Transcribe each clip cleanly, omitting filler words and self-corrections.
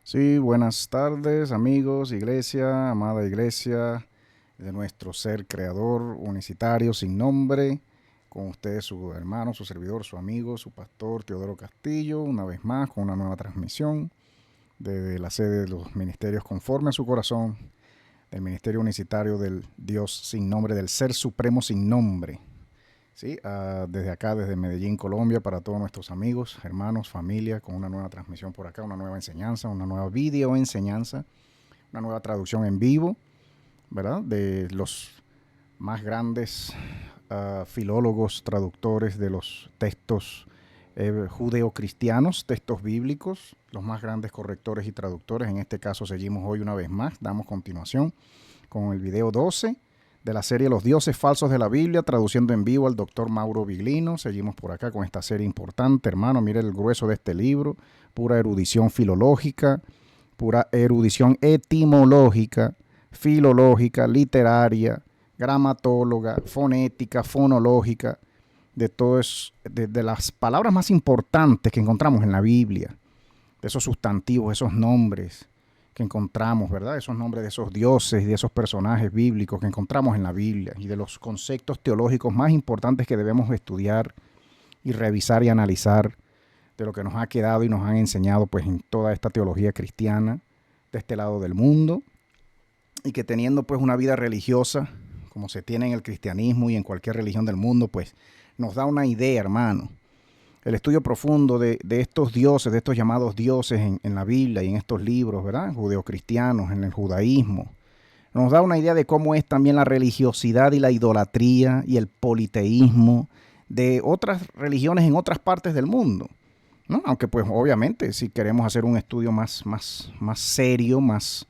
Sí, buenas tardes amigos, iglesia, amada iglesia de nuestro ser creador unicitario sin nombre. Con ustedes su hermano, su servidor, su amigo, su pastor Teodoro Castillo, una vez más con una nueva transmisión desde la sede de los ministerios conforme a su corazón, del ministerio unicitario del Dios sin nombre, del ser supremo sin nombre. Sí, desde acá, desde Medellín, Colombia, para todos nuestros amigos, hermanos, familia, con una nueva transmisión por acá, una nueva enseñanza, una nueva video enseñanza, una nueva traducción en vivo, ¿verdad? De los más grandes filólogos, traductores de los textos judeocristianos, textos bíblicos, los más grandes correctores y traductores. En este caso seguimos hoy una vez más, damos continuación con el video 12 de la serie Los dioses falsos de la Biblia, traduciendo en vivo al doctor Mauro Viglino. Seguimos por acá con esta serie importante, hermano. Mire el grueso de este libro, pura erudición filológica, pura erudición etimológica, filológica, literaria, gramatóloga, fonética, fonológica, de las palabras más importantes que encontramos en la Biblia, de esos sustantivos, esos nombres que encontramos, ¿verdad? Esos nombres de esos dioses y de esos personajes bíblicos que encontramos en la Biblia y de los conceptos teológicos más importantes que debemos estudiar y revisar y analizar de lo que nos ha quedado y nos han enseñado pues en toda esta teología cristiana de este lado del mundo, y que teniendo pues una vida religiosa como se tiene en el cristianismo y en cualquier religión del mundo, pues nos da una idea, hermano. El estudio profundo de estos dioses, de estos llamados dioses en la Biblia y en estos libros, ¿verdad? Judeocristianos, en el judaísmo, nos da una idea de cómo es también la religiosidad y la idolatría y el politeísmo de otras religiones en otras partes del mundo, ¿no? Aunque pues obviamente si queremos hacer un estudio más serio, más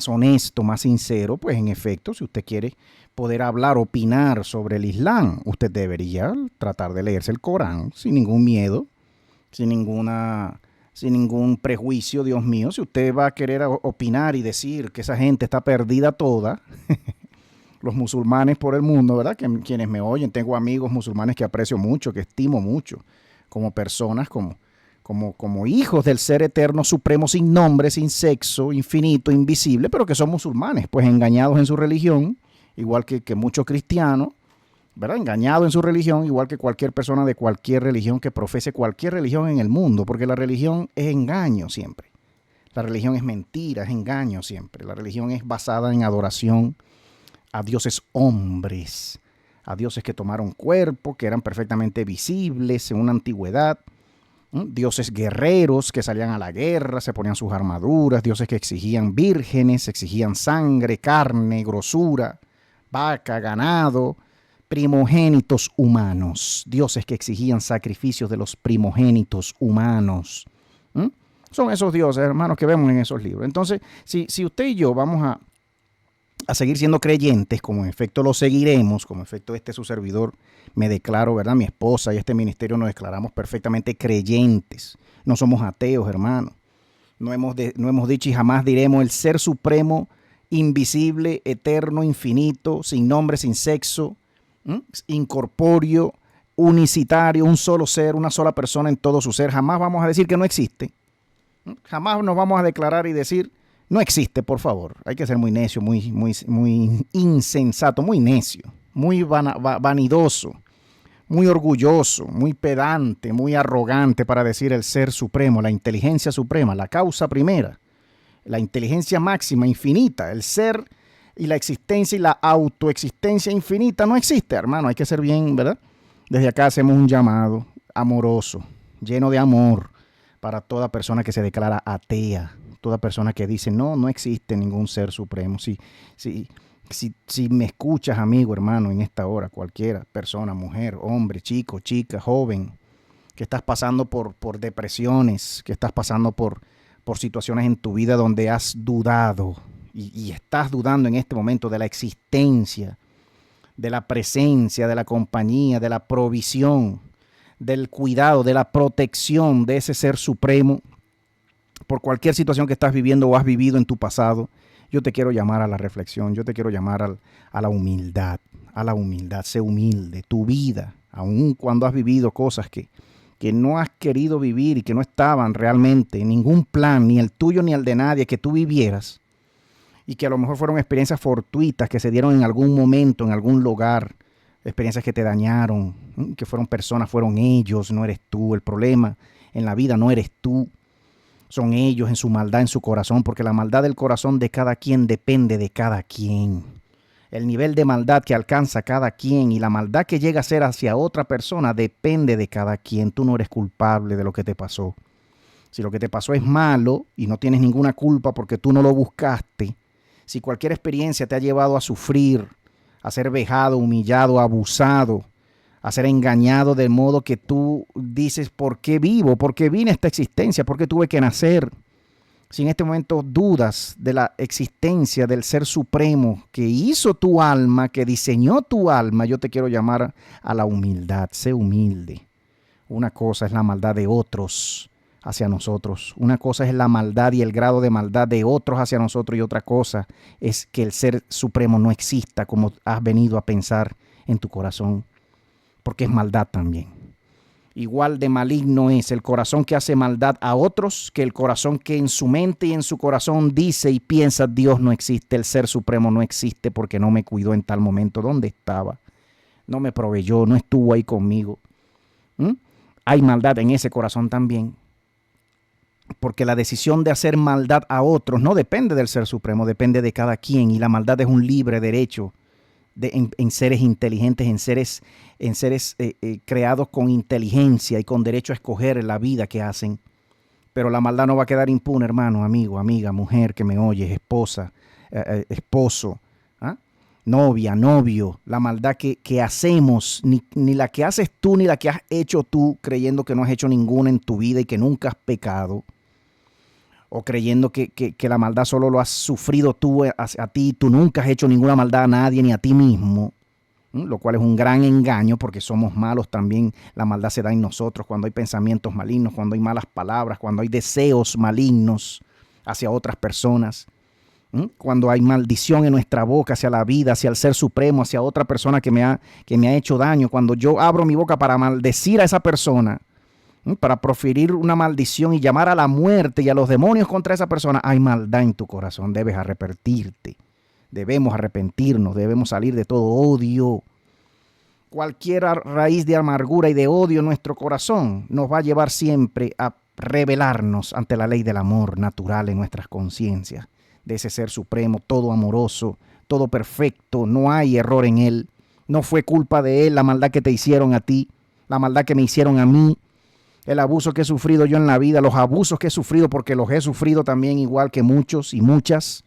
honesto, más sincero, pues en efecto, si usted quiere poder hablar, opinar sobre el Islam, usted debería tratar de leerse el Corán sin ningún miedo, sin ningún prejuicio, Dios mío. Si usted va a querer opinar y decir que esa gente está perdida toda, los musulmanes por el mundo, ¿verdad? Quienes me oyen, tengo amigos musulmanes que aprecio mucho, que estimo mucho, como personas, como hijos del ser eterno, supremo, sin nombre, sin sexo, infinito, invisible, pero que son musulmanes, pues engañados en su religión, igual que muchos cristianos, ¿verdad? Engañados en su religión, igual que cualquier persona de cualquier religión que profese cualquier religión en el mundo, porque la religión es engaño siempre. La religión es mentira, es engaño siempre. La religión es basada en adoración a dioses hombres, a dioses que tomaron cuerpo, que eran perfectamente visibles en una antigüedad, dioses guerreros que salían a la guerra, se ponían sus armaduras, dioses que exigían vírgenes, exigían sangre, carne, grosura, vaca, ganado, primogénitos humanos, dioses que exigían sacrificios de los primogénitos humanos. ¿Mm? Son esos dioses, hermanos, que vemos en esos libros. Entonces, si usted y yo vamos a seguir siendo creyentes, como en efecto lo seguiremos, como en efecto su servidor me declaro, ¿verdad? Mi esposa y este ministerio nos declaramos perfectamente creyentes. No somos ateos, hermano. No hemos dicho y jamás diremos el ser supremo, invisible, eterno, infinito, sin nombre, sin sexo, incorpóreo, unicitario, un solo ser, una sola persona en todo su ser. Jamás vamos a decir que no existe. Jamás nos vamos a declarar y decir no existe, por favor. Hay que ser muy necio, muy insensato, muy necio, muy vanidoso, muy orgulloso, muy pedante, muy arrogante para decir el ser supremo, la inteligencia suprema, la causa primera, la inteligencia máxima, infinita, el ser y la existencia y la autoexistencia infinita no existe, hermano. Hay que ser bien, ¿verdad? Desde acá hacemos un llamado amoroso, lleno de amor para toda persona que se declara atea, toda persona que dice no existe ningún ser supremo. Si me escuchas, amigo, hermano, en esta hora, cualquiera persona, mujer, hombre, chico, chica, joven, que estás pasando por depresiones, que estás pasando por situaciones en tu vida donde has dudado y estás dudando en este momento de la existencia, de la presencia, de la compañía, de la provisión, del cuidado, de la protección de ese ser supremo, por cualquier situación que estás viviendo o has vivido en tu pasado, yo te quiero llamar a la reflexión, yo te quiero llamar a la humildad, sé humilde. Tu vida, aun cuando has vivido cosas que que no has querido vivir y que no estaban realmente en ningún plan, ni el tuyo ni el de nadie, que tú vivieras, y que a lo mejor fueron experiencias fortuitas que se dieron en algún momento, en algún lugar, experiencias que te dañaron, que fueron personas, fueron ellos, no eres tú. El problema en la vida no eres tú, son ellos en su maldad, en su corazón, porque la maldad del corazón de cada quien depende de cada quien. El nivel de maldad que alcanza cada quien y la maldad que llega a ser hacia otra persona depende de cada quien. Tú no eres culpable de lo que te pasó. Si lo que te pasó es malo y no tienes ninguna culpa porque tú no lo buscaste, si cualquier experiencia te ha llevado a sufrir, a ser vejado, humillado, abusado, a ser engañado de modo que tú dices, ¿por qué vivo? ¿Por qué vine a esta existencia? ¿Por qué tuve que nacer? Si en este momento dudas de la existencia del Ser Supremo que hizo tu alma, que diseñó tu alma, yo te quiero llamar a la humildad. Sé humilde. Una cosa es la maldad de otros hacia nosotros. Una cosa es la maldad y el grado de maldad de otros hacia nosotros, y otra cosa es que el Ser Supremo no exista como has venido a pensar en tu corazón, porque es maldad también. Igual de maligno es el corazón que hace maldad a otros que el corazón que en su mente y en su corazón dice y piensa: Dios no existe, el Ser Supremo no existe porque no me cuidó en tal momento. ¿Dónde estaba? No me proveyó, no estuvo ahí conmigo. Hay maldad en ese corazón también, porque la decisión de hacer maldad a otros no depende del Ser Supremo, depende de cada quien, y la maldad es un libre derecho en seres inteligentes, en seres creados con inteligencia y con derecho a escoger la vida que hacen. Pero la maldad no va a quedar impune, hermano, amigo, amiga, mujer que me oyes, esposa, esposo, novia, novio. La maldad que hacemos, ni la que haces tú ni la que has hecho tú, creyendo que no has hecho ninguna en tu vida y que nunca has pecado, o creyendo que la maldad solo lo has sufrido tú a ti, tú nunca has hecho ninguna maldad a nadie ni a ti mismo, lo cual es un gran engaño, porque somos malos también. La maldad se da en nosotros cuando hay pensamientos malignos, cuando hay malas palabras, cuando hay deseos malignos hacia otras personas, cuando hay maldición en nuestra boca hacia la vida, hacia el Ser Supremo, hacia otra persona que me ha hecho daño. Cuando yo abro mi boca para maldecir a esa persona, para proferir una maldición y llamar a la muerte y a los demonios contra esa persona, hay maldad en tu corazón. Debes arrepentirte. Debemos arrepentirnos, debemos salir de todo odio. Cualquier raíz de amargura y de odio en nuestro corazón nos va a llevar siempre a rebelarnos ante la ley del amor natural en nuestras conciencias, de ese Ser Supremo, todo amoroso, todo perfecto, no hay error en él. No fue culpa de él la maldad que te hicieron a ti, la maldad que me hicieron a mí. El abuso que he sufrido yo en la vida, los abusos que he sufrido, porque los he sufrido también igual que muchos y muchas.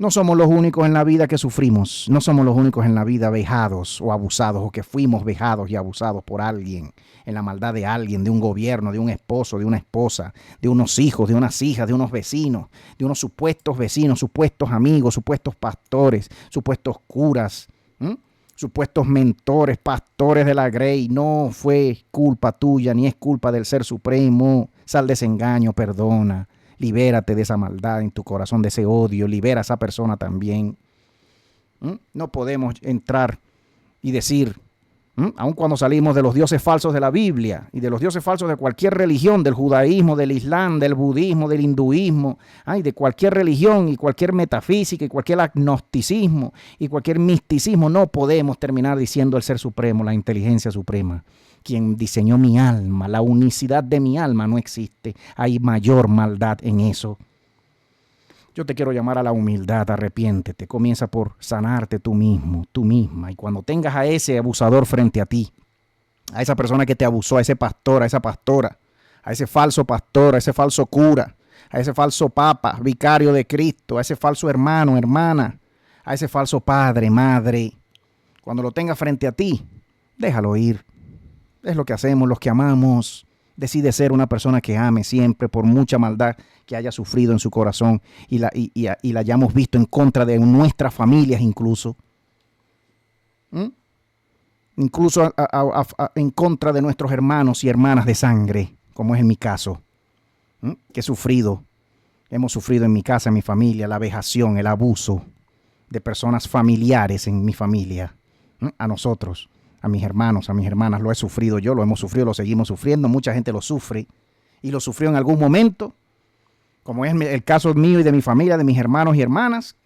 No somos los únicos en la vida que sufrimos. No somos los únicos en la vida vejados o abusados, o que fuimos vejados y abusados por alguien, en la maldad de alguien, de un gobierno, de un esposo, de una esposa, de unos hijos, de unas hijas, de unos vecinos, de unos supuestos vecinos, supuestos amigos, supuestos pastores, supuestos curas, supuestos mentores, pastores de la Grey. No fue culpa tuya, ni es culpa del Ser Supremo. Sal de ese engaño, perdona. Libérate de esa maldad en tu corazón, de ese odio. Libera a esa persona también. No podemos entrar y decir, aun cuando salimos de los dioses falsos de la Biblia y de los dioses falsos de cualquier religión, del judaísmo, del islam, del budismo, del hinduismo, de cualquier religión y cualquier metafísica y cualquier agnosticismo y cualquier misticismo, no podemos terminar diciendo el Ser Supremo, la inteligencia suprema, quien diseñó mi alma. La unicidad de mi alma no existe. Hay mayor maldad en eso. Yo te quiero llamar a la humildad. Arrepiéntete. Comienza por sanarte tú mismo, tú misma. Y cuando tengas a ese abusador frente a ti, a esa persona que te abusó, a ese pastor, a esa pastora, a ese falso pastor, a ese falso cura, a ese falso papa, vicario de Cristo, a ese falso hermano, hermana, a ese falso padre, madre, cuando lo tengas frente a ti, déjalo ir. Es lo que hacemos los que amamos. Decide ser una persona que ame siempre, por mucha maldad que haya sufrido en su corazón y la hayamos visto en contra de nuestras familias incluso. Incluso en contra de nuestros hermanos y hermanas de sangre, como es en mi caso, que he sufrido. Hemos sufrido en mi casa, en mi familia, la vejación, el abuso de personas familiares en mi familia, a nosotros. a mis hermanos, a mis hermanas. Lo he sufrido yo, lo hemos sufrido, lo seguimos sufriendo. Mucha gente lo sufre y lo sufrió en algún momento, como es el caso mío y de mi familia, de mis hermanos y hermanas.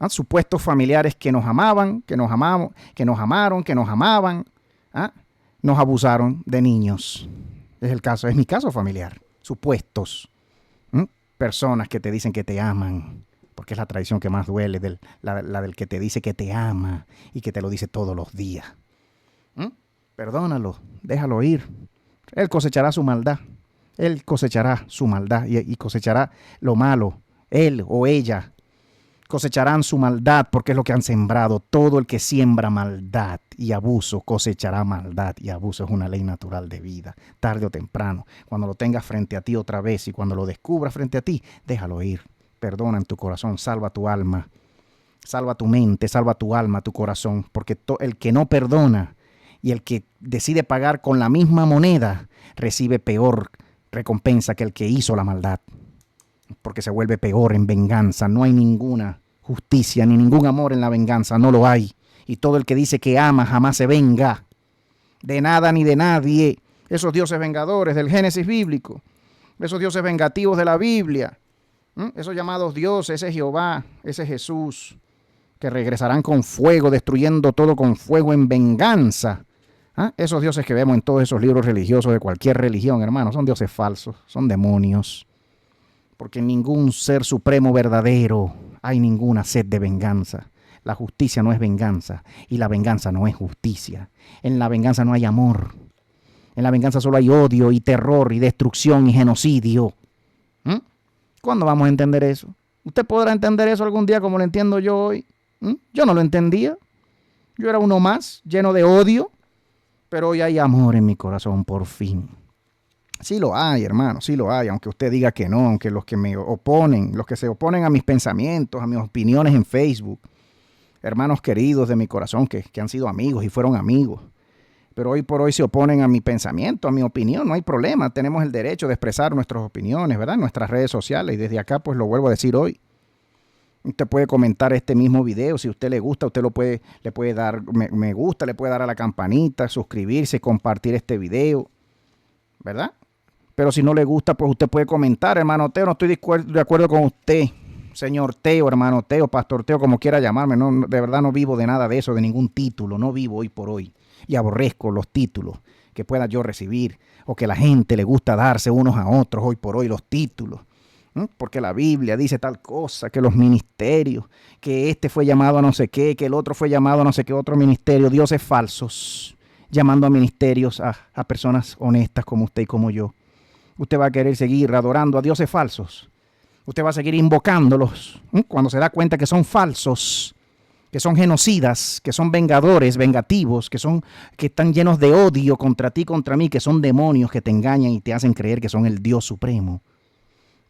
Supuestos familiares que nos amaban, que nos amamos, que nos amaron, que nos amaban, nos abusaron de niños. Es mi caso familiar. Supuestos. Personas que te dicen que te aman, porque es la traición que más duele, la del que te dice que te ama y que te lo dice todos los días. Perdónalo, déjalo ir. Él cosechará su maldad. Él cosechará su maldad y cosechará lo malo. Él o ella cosecharán su maldad porque es lo que han sembrado. Todo el que siembra maldad y abuso cosechará maldad y abuso. Es una ley natural de vida, tarde o temprano. Cuando lo tengas frente a ti otra vez y cuando lo descubras frente a ti, déjalo ir. Perdona en tu corazón, salva tu alma, salva tu mente, salva tu alma, tu corazón, porque el que no perdona y el que decide pagar con la misma moneda recibe peor recompensa que el que hizo la maldad, porque se vuelve peor en venganza. No hay ninguna justicia ni ningún amor en la venganza, no lo hay. Y todo el que dice que ama jamás se venga de nada ni de nadie. Esos dioses vengadores del Génesis bíblico, esos dioses vengativos de la Biblia, esos llamados dioses, ese Jehová, ese Jesús, que regresarán con fuego, destruyendo todo con fuego en venganza. Esos dioses que vemos en todos esos libros religiosos de cualquier religión, hermanos, son dioses falsos, son demonios. Porque en ningún ser supremo verdadero hay ninguna sed de venganza. La justicia no es venganza y la venganza no es justicia. En la venganza no hay amor. En la venganza solo hay odio y terror y destrucción y genocidio. ¿Cuándo vamos a entender eso? ¿Usted podrá entender eso algún día como lo entiendo yo hoy? Yo no lo entendía. Yo era uno más, lleno de odio. Pero hoy hay amor en mi corazón, por fin. Sí lo hay, hermano, sí lo hay. Aunque usted diga que no, aunque los que me oponen, los que se oponen a mis pensamientos, a mis opiniones en Facebook, hermanos queridos de mi corazón que han sido amigos y fueron amigos, pero hoy por hoy se oponen a mi pensamiento, a mi opinión, no hay problema. Tenemos el derecho de expresar nuestras opiniones, ¿verdad? En nuestras redes sociales. Y desde acá, pues lo vuelvo a decir hoy. Usted puede comentar este mismo video. Si a usted le gusta, usted le puede dar me gusta, le puede dar a la campanita, suscribirse, compartir este video, ¿verdad? Pero si no le gusta, pues usted puede comentar, hermano Teo, no estoy de acuerdo con usted, señor Teo, hermano Teo, pastor Teo, como quiera llamarme. No, de verdad no vivo de nada de eso, de ningún título, no vivo hoy por hoy. Y aborrezco los títulos que pueda yo recibir o que la gente le gusta darse unos a otros hoy por hoy, los títulos. Porque la Biblia dice tal cosa, que los ministerios, que este fue llamado a no sé qué, que el otro fue llamado a no sé qué otro ministerio. Dioses falsos, llamando a ministerios a personas honestas como usted y como yo. Usted va a querer seguir adorando a dioses falsos. Usted va a seguir invocándolos cuando se da cuenta que son falsos, que son genocidas, que son vengadores, vengativos, que están llenos de odio contra ti, contra mí, que son demonios que te engañan y te hacen creer que son el Dios supremo,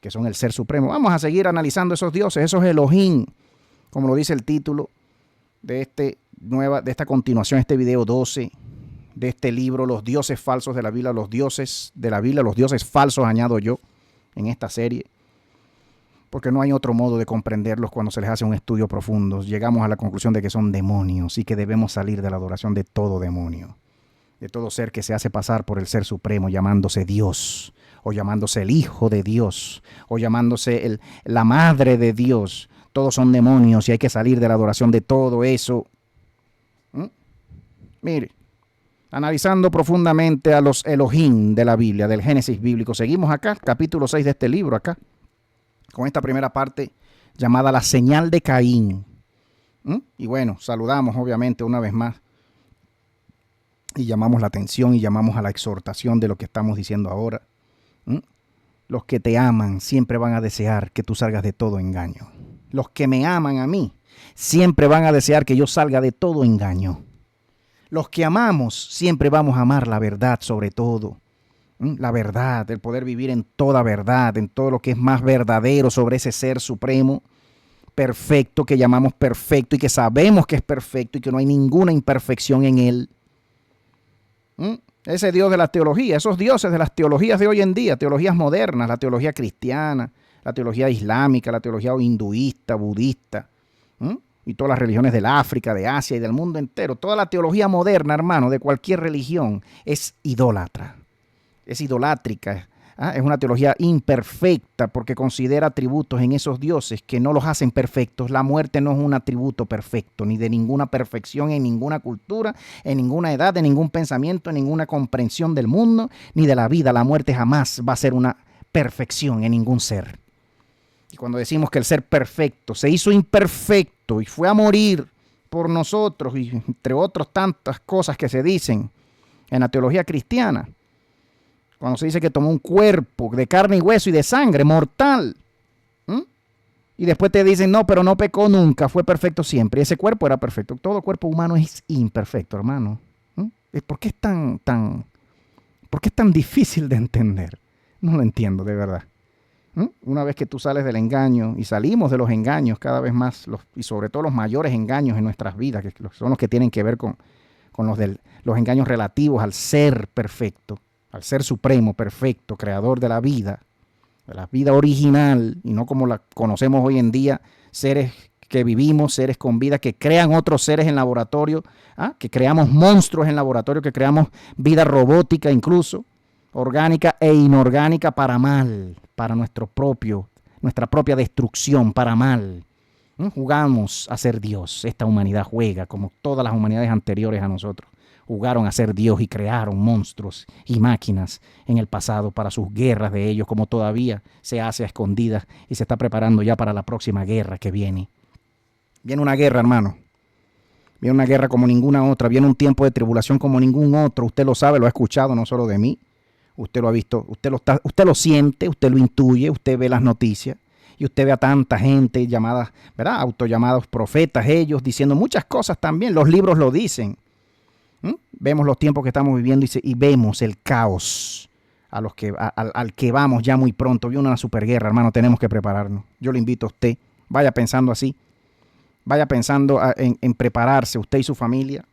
que son el ser supremo. Vamos a seguir analizando esos dioses, esos Elohim, como lo dice el título de esta continuación, este video 12 de este libro, Los dioses falsos de la Biblia, los dioses de la Biblia, los dioses falsos, añado yo, en esta serie. Porque no hay otro modo de comprenderlos cuando se les hace un estudio profundo. Llegamos a la conclusión de que son demonios y que debemos salir de la adoración de todo demonio, de todo ser que se hace pasar por el ser supremo, llamándose Dios, o llamándose el Hijo de Dios, o llamándose la Madre de Dios. Todos son demonios y hay que salir de la adoración de todo eso. Mire, analizando profundamente a los Elohim de la Biblia, del Génesis bíblico. Seguimos acá, capítulo 6 de este libro, acá, con esta primera parte llamada la señal de Caín. Y bueno, saludamos obviamente una vez más y llamamos la atención y llamamos a la exhortación de lo que estamos diciendo ahora. Los que te aman siempre van a desear que tú salgas de todo engaño. Los que me aman a mí siempre van a desear que yo salga de todo engaño. Los que amamos siempre vamos a amar la verdad sobre todo. La verdad, el poder vivir en toda verdad, en todo lo que es más verdadero sobre ese ser supremo, perfecto, que llamamos perfecto y que sabemos que es perfecto y que no hay ninguna imperfección en él. Ese Dios de la teología, esos dioses de las teologías de hoy en día, teologías modernas, la teología cristiana, la teología islámica, la teología hinduista, budista, y todas las religiones del África, de Asia y del mundo entero, toda la teología moderna, hermano, de cualquier religión, es idólatra, es idolátrica. Es una teología imperfecta porque considera atributos en esos dioses que no los hacen perfectos. La muerte no es un atributo perfecto, ni de ninguna perfección en ninguna cultura, en ninguna edad, en ningún pensamiento, en ninguna comprensión del mundo, ni de la vida. La muerte jamás va a ser una perfección en ningún ser. Y cuando decimos que el ser perfecto se hizo imperfecto y fue a morir por nosotros, y entre otras tantas cosas que se dicen en la teología cristiana, cuando se dice que tomó un cuerpo de carne y hueso y de sangre, mortal. Y después te dicen, no, pero no pecó nunca, fue perfecto siempre. Y ese cuerpo era perfecto. Todo cuerpo humano es imperfecto, hermano. ¿Por qué es por qué es tan difícil de entender? No lo entiendo, de verdad. Una vez que tú sales del engaño, y salimos de los engaños cada vez más, y sobre todo los mayores engaños en nuestras vidas, que son los que tienen que ver con los engaños relativos al ser perfecto, al ser supremo, perfecto, creador de la vida original, y no como la conocemos hoy en día, seres que vivimos, seres con vida, que crean otros seres en laboratorio, que creamos monstruos en laboratorio, que creamos vida robótica incluso, orgánica e inorgánica para mal, para nuestra propia destrucción, para mal. Jugamos a ser Dios. Esta humanidad juega, como todas las humanidades anteriores a nosotros. Jugaron a ser Dios y crearon monstruos y máquinas en el pasado para sus guerras de ellos, como todavía se hace a escondidas y se está preparando ya para la próxima guerra que viene. Viene una guerra, hermano. Viene una guerra como ninguna otra. Viene un tiempo de tribulación como ningún otro. Usted lo sabe, lo ha escuchado, no solo de mí. Usted lo ha visto, usted lo siente, usted lo intuye, usted ve las noticias. Y usted ve a tanta gente llamada, ¿verdad? Autollamados profetas, ellos diciendo muchas cosas también. Los libros lo dicen. Vemos los tiempos que estamos viviendo y vemos el caos al que vamos ya muy pronto. Viene una superguerra, hermano, tenemos que prepararnos. Yo le invito a usted, vaya pensando así, vaya pensando en prepararse, usted y su familia.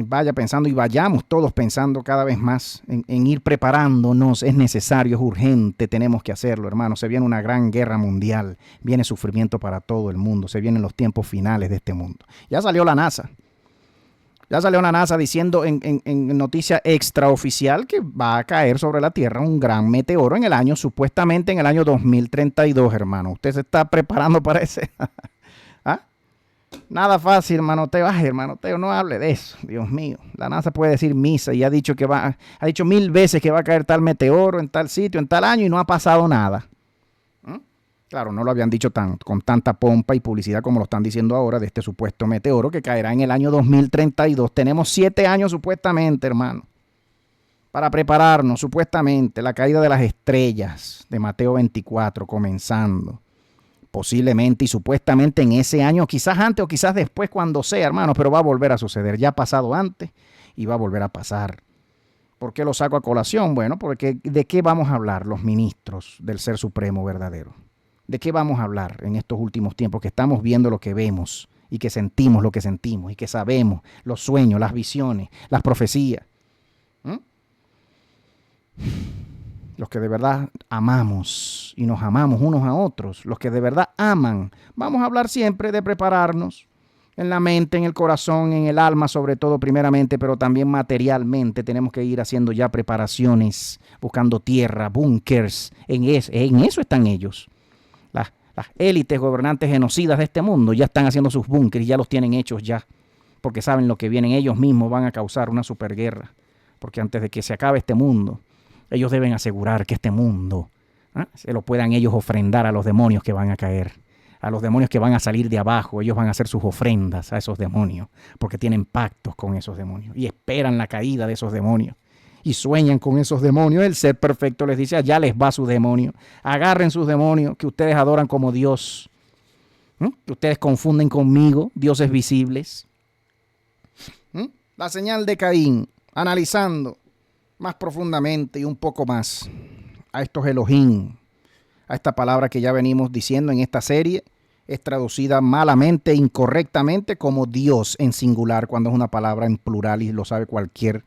Vaya pensando y vayamos todos pensando cada vez más en ir preparándonos. Es necesario, es urgente, tenemos que hacerlo, hermano. Se viene una gran guerra mundial, viene sufrimiento para todo el mundo, se vienen los tiempos finales de este mundo. Ya salió la NASA. Ya salió la NASA diciendo en noticia extraoficial que va a caer sobre la Tierra un gran meteoro supuestamente en el año 2032, hermano. Usted se está preparando para ese. Nada fácil, hermanoteo. Hermanoteo, no hable de eso, Dios mío. La NASA puede decir misa y ha dicho 1000 veces que va a caer tal meteoro en tal sitio, en tal año, y no ha pasado nada. Claro, no lo habían dicho con tanta pompa y publicidad como lo están diciendo ahora de este supuesto meteoro que caerá en el año 2032. Tenemos 7 años supuestamente, hermano, para prepararnos, supuestamente, la caída de las estrellas de Mateo 24 comenzando. Posiblemente y supuestamente en ese año, quizás antes o quizás después, cuando sea, hermano, pero va a volver a suceder. Ya ha pasado antes y va a volver a pasar. ¿Por qué lo saco a colación? Bueno, porque ¿de qué vamos a hablar los ministros del Ser Supremo verdadero? ¿De qué vamos a hablar en estos últimos tiempos que estamos viendo lo que vemos y que sentimos lo que sentimos y que sabemos los sueños, las visiones, las profecías? Los que de verdad amamos y nos amamos unos a otros, los que de verdad aman, vamos a hablar siempre de prepararnos en la mente, en el corazón, en el alma, sobre todo primeramente, pero también materialmente. Tenemos que ir haciendo ya preparaciones, buscando tierra, búnkers. En eso están ellos. Las élites gobernantes genocidas de este mundo ya están haciendo sus búnkeres, ya los tienen hechos ya, porque saben lo que vienen. Ellos mismos van a causar una superguerra, porque antes de que se acabe este mundo, ellos deben asegurar que este mundo se lo puedan ellos ofrendar a los demonios que van a caer, a los demonios que van a salir de abajo. Ellos van a hacer sus ofrendas a esos demonios, porque tienen pactos con esos demonios y esperan la caída de esos demonios. Y sueñan con esos demonios. El ser perfecto les dice, allá les va su demonio. Agarren sus demonios que ustedes adoran como Dios. Que ustedes confunden conmigo, dioses visibles. La señal de Caín, analizando más profundamente y un poco más a estos Elohim, a esta palabra que ya venimos diciendo en esta serie, es traducida malamente, incorrectamente como Dios en singular, cuando es una palabra en plural y lo sabe cualquier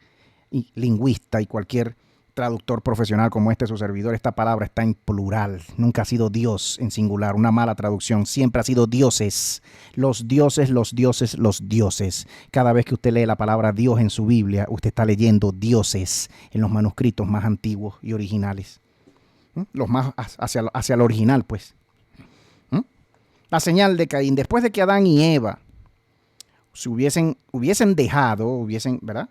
lingüista y cualquier traductor profesional como su servidor, esta palabra está en plural. Nunca ha sido Dios en singular, una mala traducción. Siempre ha sido dioses. Los dioses, los dioses, los dioses. Cada vez que usted lee la palabra Dios en su Biblia, usted está leyendo dioses en los manuscritos más antiguos y originales. Los más hacia el original, pues. La señal de Caín, después de que Adán y Eva se hubiesen dejado, ¿verdad?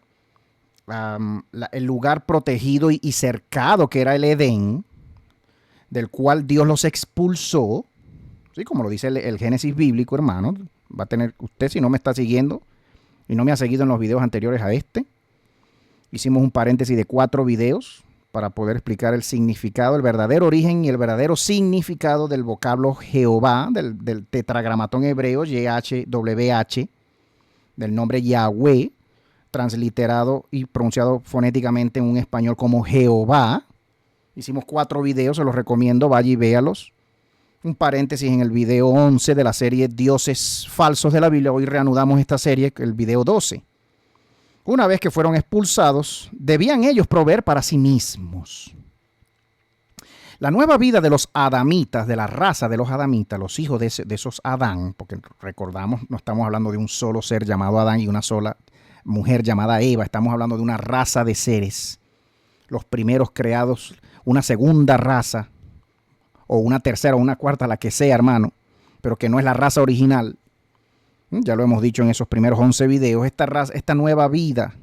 El lugar protegido y cercado que era el Edén, del cual Dios los expulsó, ¿sí? Como lo dice el Génesis bíblico, hermano. Va a tener usted, si no me está siguiendo y no me ha seguido en los videos anteriores a hicimos un paréntesis de 4 videos para poder explicar el significado, el verdadero origen y el verdadero significado del vocablo Jehová, del tetragramatón hebreo YHWH, del nombre Yahweh, transliterado y pronunciado fonéticamente en un español como Jehová. Hicimos 4 videos, se los recomiendo, vaya y véalos. Un paréntesis en el video 11 de la serie Dioses Falsos de la Biblia. Hoy reanudamos esta serie, el video 12. Una vez que fueron expulsados, debían ellos proveer para sí mismos. La nueva vida de los adamitas, de la raza de los adamitas, los hijos de esos Adán, porque recordamos, no estamos hablando de un solo ser llamado Adán y una sola mujer llamada Eva, estamos hablando de una raza de seres, los primeros creados, una segunda raza, o una tercera o una cuarta, la que sea, hermano, pero que no es la raza original. Ya lo hemos dicho en esos primeros 11 videos, esta nueva vida,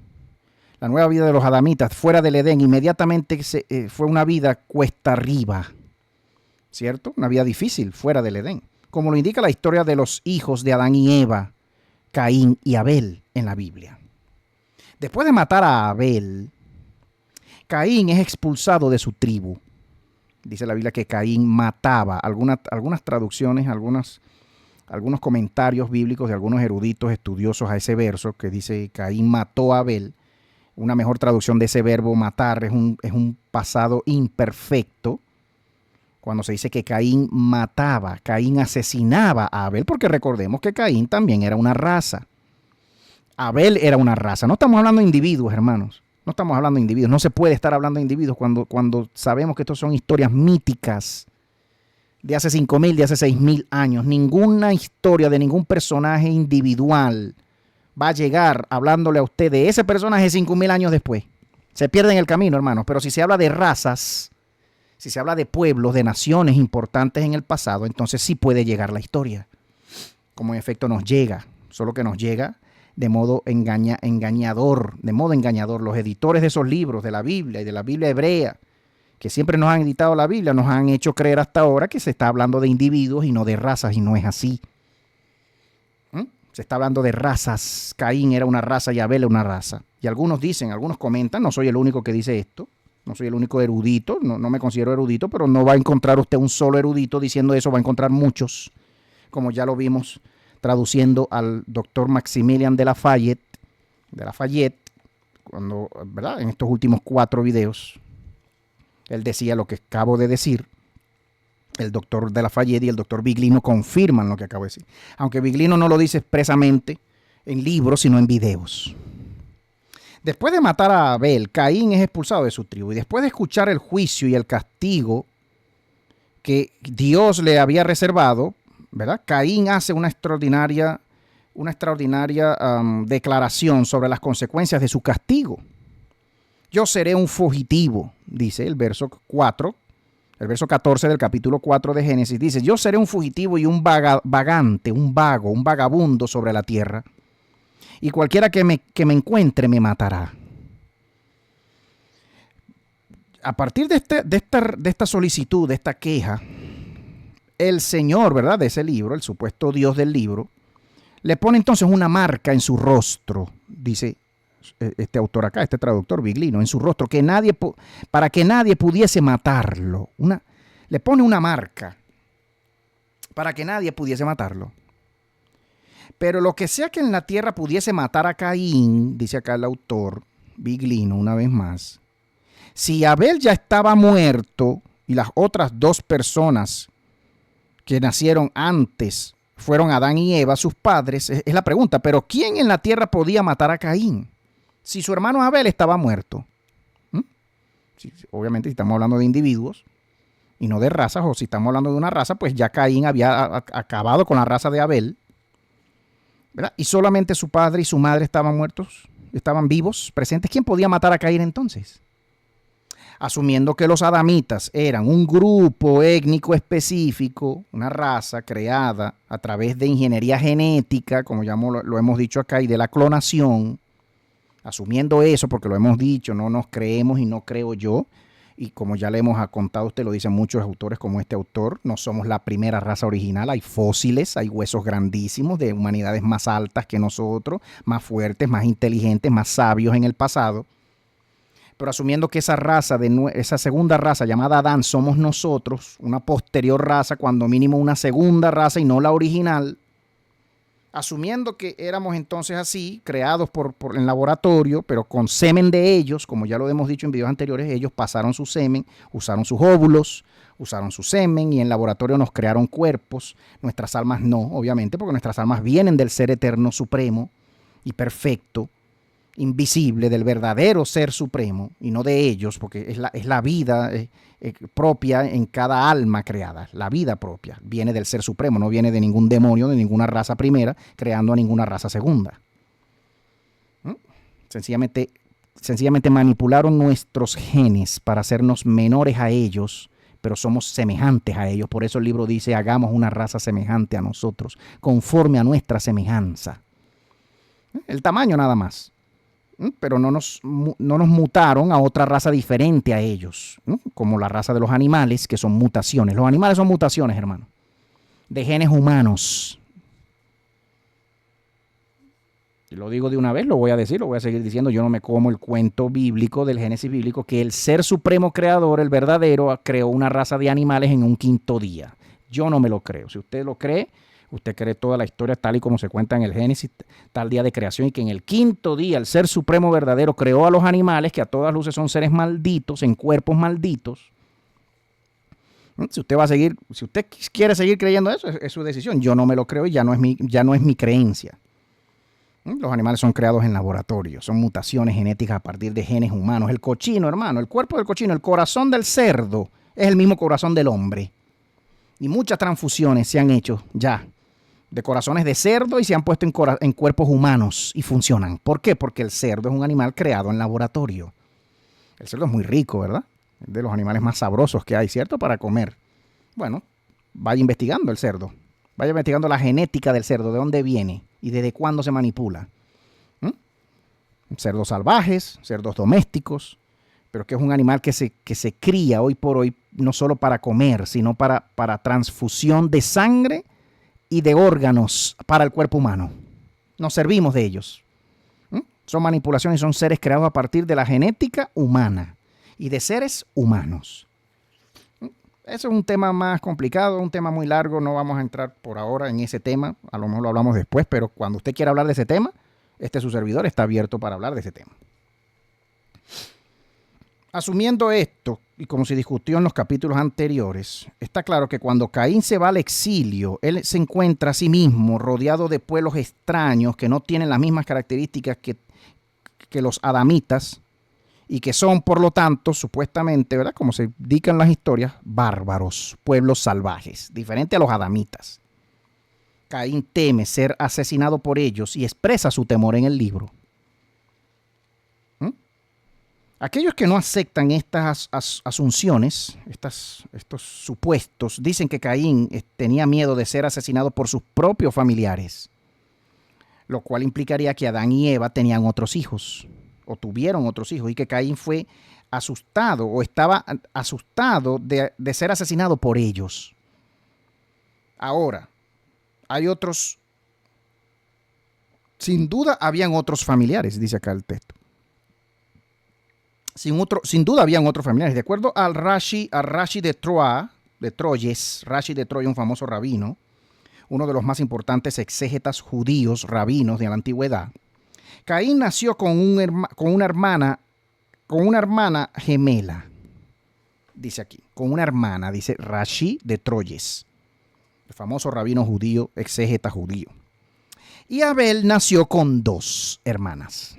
la nueva vida de los adamitas fuera del Edén, inmediatamente fue una vida cuesta arriba, ¿cierto? Una vida difícil fuera del Edén, como lo indica la historia de los hijos de Adán y Eva, Caín y Abel en la Biblia. Después de matar a Abel, Caín es expulsado de su tribu. Dice la Biblia que Caín mataba. Algunas traducciones, algunos comentarios bíblicos de algunos eruditos estudiosos a ese verso que dice Caín mató a Abel. Una mejor traducción de ese verbo matar es un pasado imperfecto. Cuando se dice que Caín mataba, Caín asesinaba a Abel, porque recordemos que Caín también era una raza. Abel era una raza. No estamos hablando de individuos, hermanos. No estamos hablando de individuos. No se puede estar hablando de individuos cuando sabemos que estos son historias míticas de hace 5.000, de hace 6.000 años. Ninguna historia de ningún personaje individual va a llegar hablándole a usted de ese personaje 5.000 años después. Se pierde en el camino, hermanos. Pero si se habla de razas, si se habla de pueblos, de naciones importantes en el pasado, entonces sí puede llegar la historia. Como en efecto nos llega, solo que nos llega de modo engañador. Los editores de esos libros, de la Biblia y de la Biblia hebrea, que siempre nos han editado la Biblia, nos han hecho creer hasta ahora que se está hablando de individuos y no de razas, y no es así. Se está hablando de razas. Caín era una raza y Abel era una raza. Y algunos comentan, no soy el único que dice esto, no soy el único erudito, no me considero erudito, pero no va a encontrar usted un solo erudito diciendo eso, va a encontrar muchos, como ya lo vimos traduciendo al doctor Maximilian de Lafayette, cuando, ¿verdad? En estos últimos 4 videos, él decía lo que acabo de decir. El doctor de Lafayette y el doctor Biglino confirman lo que acabo de decir. Aunque Biglino no lo dice expresamente en libros, sino en videos. Después de matar a Abel, Caín es expulsado de su tribu. Y después de escuchar el juicio y el castigo que Dios le había reservado, ¿verdad? Caín hace una extraordinaria declaración sobre las consecuencias de su castigo. Yo seré un fugitivo, dice el verso 4. El verso 14 del capítulo 4 de Génesis dice, yo seré un fugitivo y un vagante, un vagabundo sobre la tierra. Y cualquiera que me encuentre me matará. A partir de esta solicitud, de esta queja, el Señor, ¿verdad?, de ese libro, el supuesto Dios del libro, le pone entonces una marca en su rostro, dice este autor acá, este traductor Biglino, en su rostro, para que nadie pudiese matarlo. Le pone una marca para que nadie pudiese matarlo. Pero lo que sea que en la tierra pudiese matar a Caín, dice acá el autor Biglino una vez más, si Abel ya estaba muerto y las otras 2 personas que nacieron antes fueron Adán y Eva, sus padres, es la pregunta, pero ¿quién en la tierra podía matar a Caín si su hermano Abel estaba muerto? Obviamente, si estamos hablando de individuos y no de razas, o si estamos hablando de una raza, pues ya Caín había acabado con la raza de Abel, ¿verdad? Y solamente su padre y su madre estaban muertos, estaban vivos, presentes. ¿Quién podía matar a Caín entonces? Asumiendo que los adamitas eran un grupo étnico específico, una raza creada a través de ingeniería genética, como ya lo hemos dicho acá, y de la clonación, asumiendo eso, porque lo hemos dicho, no nos creemos y no creo yo, y como ya le hemos contado, usted lo dicen muchos autores como este autor, no somos la primera raza original, hay fósiles, hay huesos grandísimos de humanidades más altas que nosotros, más fuertes, más inteligentes, más sabios en el pasado. Pero asumiendo que esa raza, esa segunda raza llamada Adán, somos nosotros, una posterior raza, cuando mínimo una segunda raza y no la original, asumiendo que éramos entonces así, creados en laboratorio, pero con semen de ellos, como ya lo hemos dicho en videos anteriores, ellos pasaron su semen, usaron sus óvulos, usaron su semen y en laboratorio nos crearon cuerpos. Nuestras almas no, obviamente, porque nuestras almas vienen del ser eterno supremo y perfecto, invisible, del verdadero ser supremo y no de ellos, porque es la vida propia en cada alma creada. La vida propia viene del ser supremo, no viene de ningún demonio, de ninguna raza primera, creando a ninguna raza segunda. Sencillamente manipularon nuestros genes para hacernos menores a ellos, pero somos semejantes a ellos. Por eso el libro dice, hagamos una raza semejante a nosotros, conforme a nuestra semejanza. El tamaño nada más. Pero no nos mutaron a otra raza diferente a ellos, ¿no? Como la raza de los animales, que son mutaciones. Los animales son mutaciones, hermano, de genes humanos. Y lo digo de una vez, lo voy a decir, lo voy a seguir diciendo. Yo no me como el cuento bíblico del Génesis bíblico que el ser supremo creador, el verdadero, creó una raza de animales en un quinto día. Yo no me lo creo. Si usted lo cree, usted cree toda la historia tal y como se cuenta en el Génesis, tal día de creación, y que en el quinto día el ser supremo verdadero creó a los animales, que a todas luces son seres malditos, en cuerpos malditos. Si usted va a seguir, si usted quiere seguir creyendo eso, es su decisión. Yo no me lo creo y ya no es mi creencia. Los animales son creados en laboratorio, son mutaciones genéticas a partir de genes humanos. El cochino, hermano, el cuerpo del cochino, el corazón del cerdo es el mismo corazón del hombre. Y muchas transfusiones se han hecho ya de corazones de cerdo y se han puesto en cuerpos humanos y funcionan. ¿Por qué? Porque el cerdo es un animal creado en laboratorio. El cerdo es muy rico, ¿verdad? Es de los animales más sabrosos que hay, ¿cierto? Para comer. Bueno, vaya investigando el cerdo. Vaya investigando la genética del cerdo, de dónde viene y desde cuándo se manipula. Cerdos salvajes, cerdos domésticos, pero que es un animal que se cría hoy por hoy no solo para comer, sino para transfusión de sangre y de órganos para el cuerpo humano. Nos servimos de ellos. Son manipulaciones y son seres creados a partir de la genética humana y de seres humanos. Ese es un tema más complicado, un tema muy largo. No vamos a entrar por ahora en ese tema. A lo mejor lo hablamos después, pero cuando usted quiera hablar de ese tema, su servidor está abierto para hablar de ese tema. Asumiendo esto, y como se discutió en los capítulos anteriores, está claro que cuando Caín se va al exilio, él se encuentra a sí mismo rodeado de pueblos extraños que no tienen las mismas características que los adamitas y que son, por lo tanto, supuestamente, ¿verdad? Como se indican las historias, bárbaros, pueblos salvajes, diferente a los adamitas. Caín teme ser asesinado por ellos y expresa su temor en el libro. Aquellos que no aceptan estas asunciones, estos supuestos, dicen que Caín tenía miedo de ser asesinado por sus propios familiares, lo cual implicaría que Adán y Eva tenían otros hijos, o tuvieron otros hijos, y que Caín fue asustado, o estaba asustado de ser asesinado por ellos. Ahora, hay otros, sin duda habían otros familiares, dice acá el texto. Sin duda habían otros familiares. De acuerdo al Rashi de Troyes, Rashi de Troya, un famoso rabino, uno de los más importantes exégetas judíos rabinos de la antigüedad, Caín nació con una hermana gemela. Dice aquí, con una hermana, dice Rashi de Troyes, el famoso rabino judío, exégeta judío. Y Abel nació con 2 hermanas.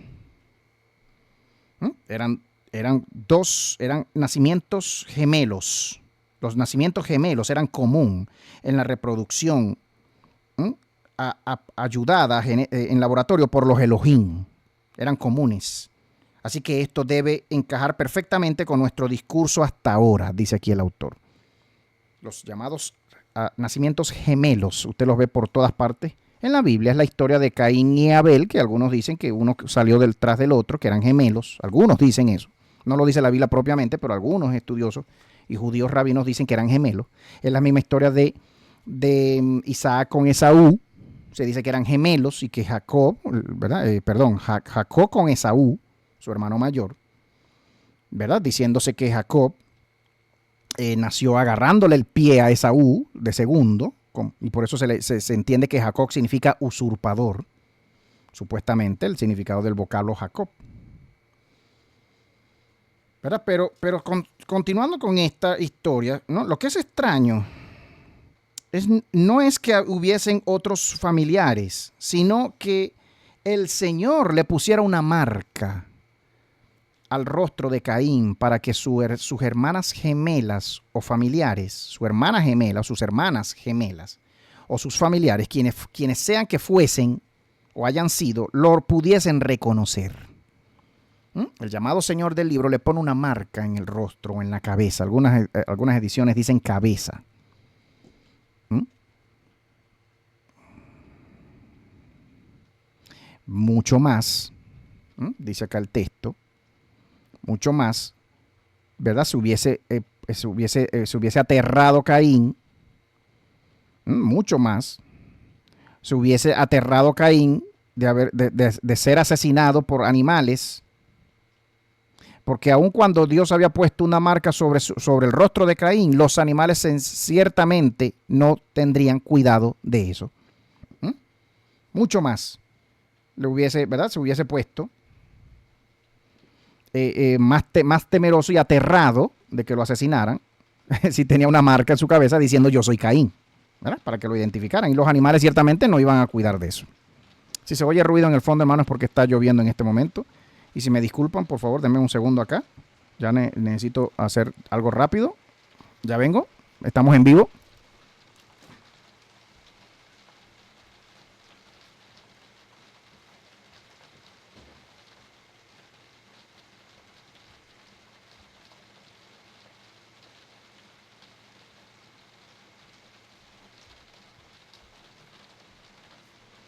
eran nacimientos gemelos. Los nacimientos gemelos eran común en la reproducción ayudada en laboratorio por los Elohim. Eran comunes. Así que esto debe encajar perfectamente con nuestro discurso hasta ahora, dice aquí el autor. Los llamados nacimientos gemelos, usted los ve por todas partes. En la Biblia es la historia de Caín y Abel, que algunos dicen que uno salió detrás del otro, que eran gemelos. Algunos dicen eso. No lo dice la Biblia propiamente, pero algunos estudiosos y judíos rabinos dicen que eran gemelos. Es la misma historia de Isaac con Esaú. Se dice que eran gemelos y que Jacob, ¿verdad? Jacob con Esaú, su hermano mayor, ¿verdad? Diciéndose que Jacob nació agarrándole el pie a Esaú de segundo, y por eso se entiende que Jacob significa usurpador, supuestamente el significado del vocablo Jacob. ¿Verdad? Pero continuando con esta historia, ¿no? Lo que es extraño no es que hubiesen otros familiares, sino que el Señor le pusiera una marca al rostro de Caín para que sus hermanas gemelas o familiares, su hermana gemela o sus hermanas gemelas o sus familiares, quienes sean que fuesen o hayan sido, lo pudiesen reconocer. El llamado Señor del libro le pone una marca en el rostro o en la cabeza. Algunas ediciones dicen cabeza. Mucho más, dice acá el texto, mucho más, ¿verdad? Se hubiese aterrado Caín, mucho más, se hubiese aterrado Caín de ser asesinado por animales, porque aun cuando Dios había puesto una marca sobre el rostro de Caín, los animales ciertamente no tendrían cuidado de eso. Mucho más. Se hubiese puesto más temeroso y aterrado de que lo asesinaran si tenía una marca en su cabeza diciendo yo soy Caín, ¿verdad? Para que lo identificaran. Y los animales ciertamente no iban a cuidar de eso. Si se oye ruido en el fondo, hermanos, es porque está lloviendo en este momento. Y si me disculpan, por favor, denme un segundo acá. Ya necesito hacer algo rápido. Ya vengo. Estamos en vivo.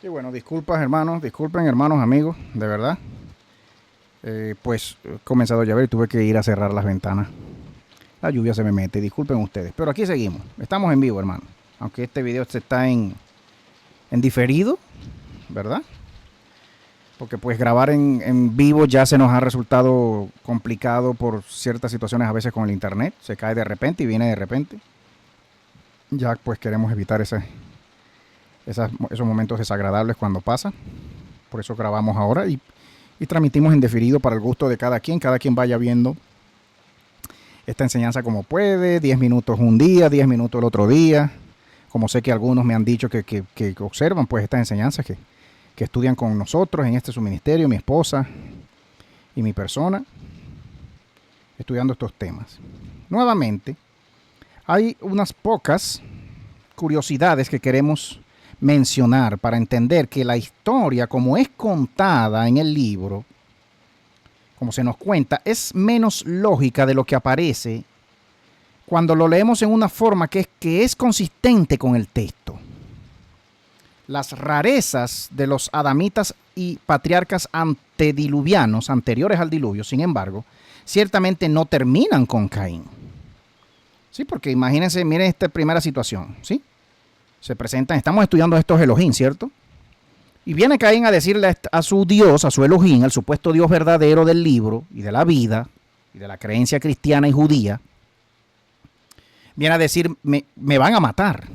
Y bueno, disculpen hermanos, amigos, de verdad. Pues he comenzado a llover y tuve que ir a cerrar las ventanas. La lluvia se me mete, disculpen ustedes. Pero aquí seguimos, estamos en vivo, hermano. Aunque este video está en diferido, ¿verdad? Porque pues grabar en vivo ya se nos ha resultado complicado por ciertas situaciones a veces con el internet. Se cae de repente y viene de repente. Ya pues queremos evitar esos momentos desagradables cuando pasa. Por eso grabamos ahora y transmitimos en diferido para el gusto de cada quien. Cada quien vaya viendo esta enseñanza como puede. 10 minutos un día, 10 minutos el otro día. Como sé que algunos me han dicho que observan pues estas enseñanzas, que estudian con nosotros en su ministerio, mi esposa y mi persona, estudiando estos temas. Nuevamente, hay unas pocas curiosidades que queremos mencionar para entender que la historia, como es contada en el libro, como se nos cuenta, es menos lógica de lo que aparece cuando lo leemos en una forma que es consistente con el texto. Las rarezas de los adamitas y patriarcas antediluvianos, anteriores al diluvio, sin embargo, ciertamente no terminan con Caín. Sí, porque imagínense, miren esta primera situación, ¿sí? Se presentan, estamos estudiando estos Elohim, ¿cierto? Y viene Caín a decirle a su Dios, a su Elohim, al supuesto Dios verdadero del libro y de la vida y de la creencia cristiana y judía, viene a decir, me van a matar,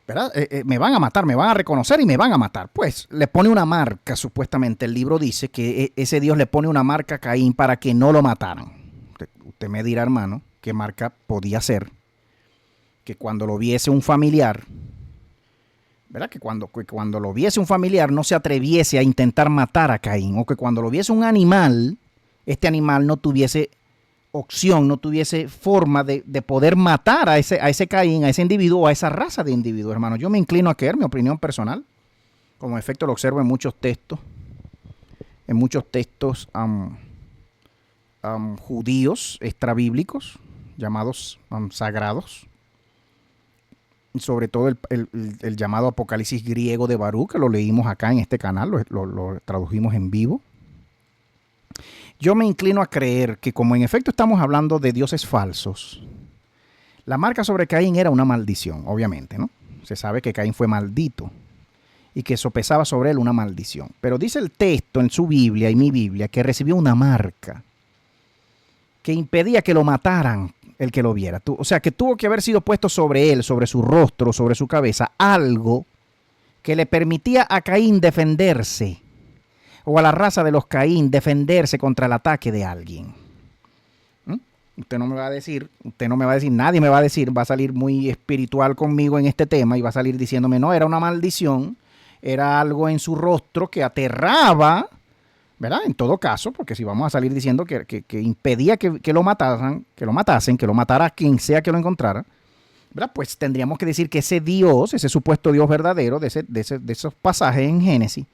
¿verdad? Me van a matar, me van a reconocer y me van a matar. Pues le pone una marca, supuestamente el libro dice que ese Dios le pone una marca a Caín para que no lo mataran. Usted me dirá, hermano, qué marca podía ser. Que cuando lo viese un familiar, ¿verdad? Que cuando lo viese un familiar no se atreviese a intentar matar a Caín, o que cuando lo viese un animal este animal no tuviese opción, no tuviese forma de poder matar a ese Caín, a ese individuo o a esa raza de individuos, hermano. Yo me inclino a creer, mi opinión personal, como efecto lo observo en muchos textos, judíos extrabíblicos, llamados sagrados, sobre todo el llamado Apocalipsis griego de Baruch, que lo leímos acá en este canal, lo tradujimos en vivo. Yo me inclino a creer que, como en efecto estamos hablando de dioses falsos, la marca sobre Caín era una maldición, obviamente, ¿no? Se sabe que Caín fue maldito y que sopesaba sobre él una maldición. Pero dice el texto en su Biblia y mi Biblia que recibió una marca que impedía que lo mataran el que lo viera. O sea, que tuvo que haber sido puesto sobre él, sobre su rostro, sobre su cabeza, algo que le permitía a Caín defenderse, o a la raza de los Caín defenderse contra el ataque de alguien. Usted no me va a decir, nadie me va a decir, va a salir muy espiritual conmigo en este tema y va a salir diciéndome, no, era una maldición, era algo en su rostro que aterraba, ¿verdad? En todo caso, porque si vamos a salir diciendo que impedía que lo matasen, que lo matara quien sea que lo encontrara, ¿verdad? Pues tendríamos que decir que ese Dios, ese supuesto Dios verdadero de esos pasajes en Génesis,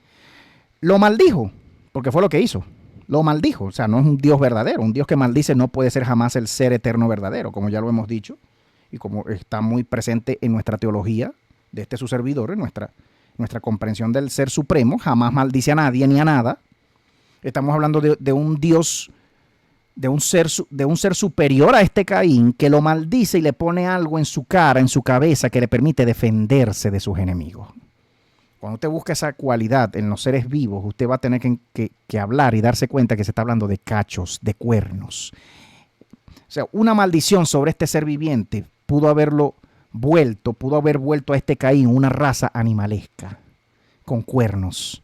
lo maldijo, porque fue lo que hizo. Lo maldijo, o sea, no es un Dios verdadero. Un Dios que maldice no puede ser jamás el ser eterno verdadero, como ya lo hemos dicho, y como está muy presente en nuestra teología de su servidor, en nuestra comprensión del ser supremo, jamás maldice a nadie ni a nada. Estamos hablando de un Dios, de un ser superior a este Caín, que lo maldice y le pone algo en su cara, en su cabeza, que le permite defenderse de sus enemigos. Cuando usted busca esa cualidad en los seres vivos, usted va a tener que hablar y darse cuenta que se está hablando de cachos, de cuernos. O sea, una maldición sobre este ser viviente pudo haber vuelto a este Caín una raza animalesca, con cuernos.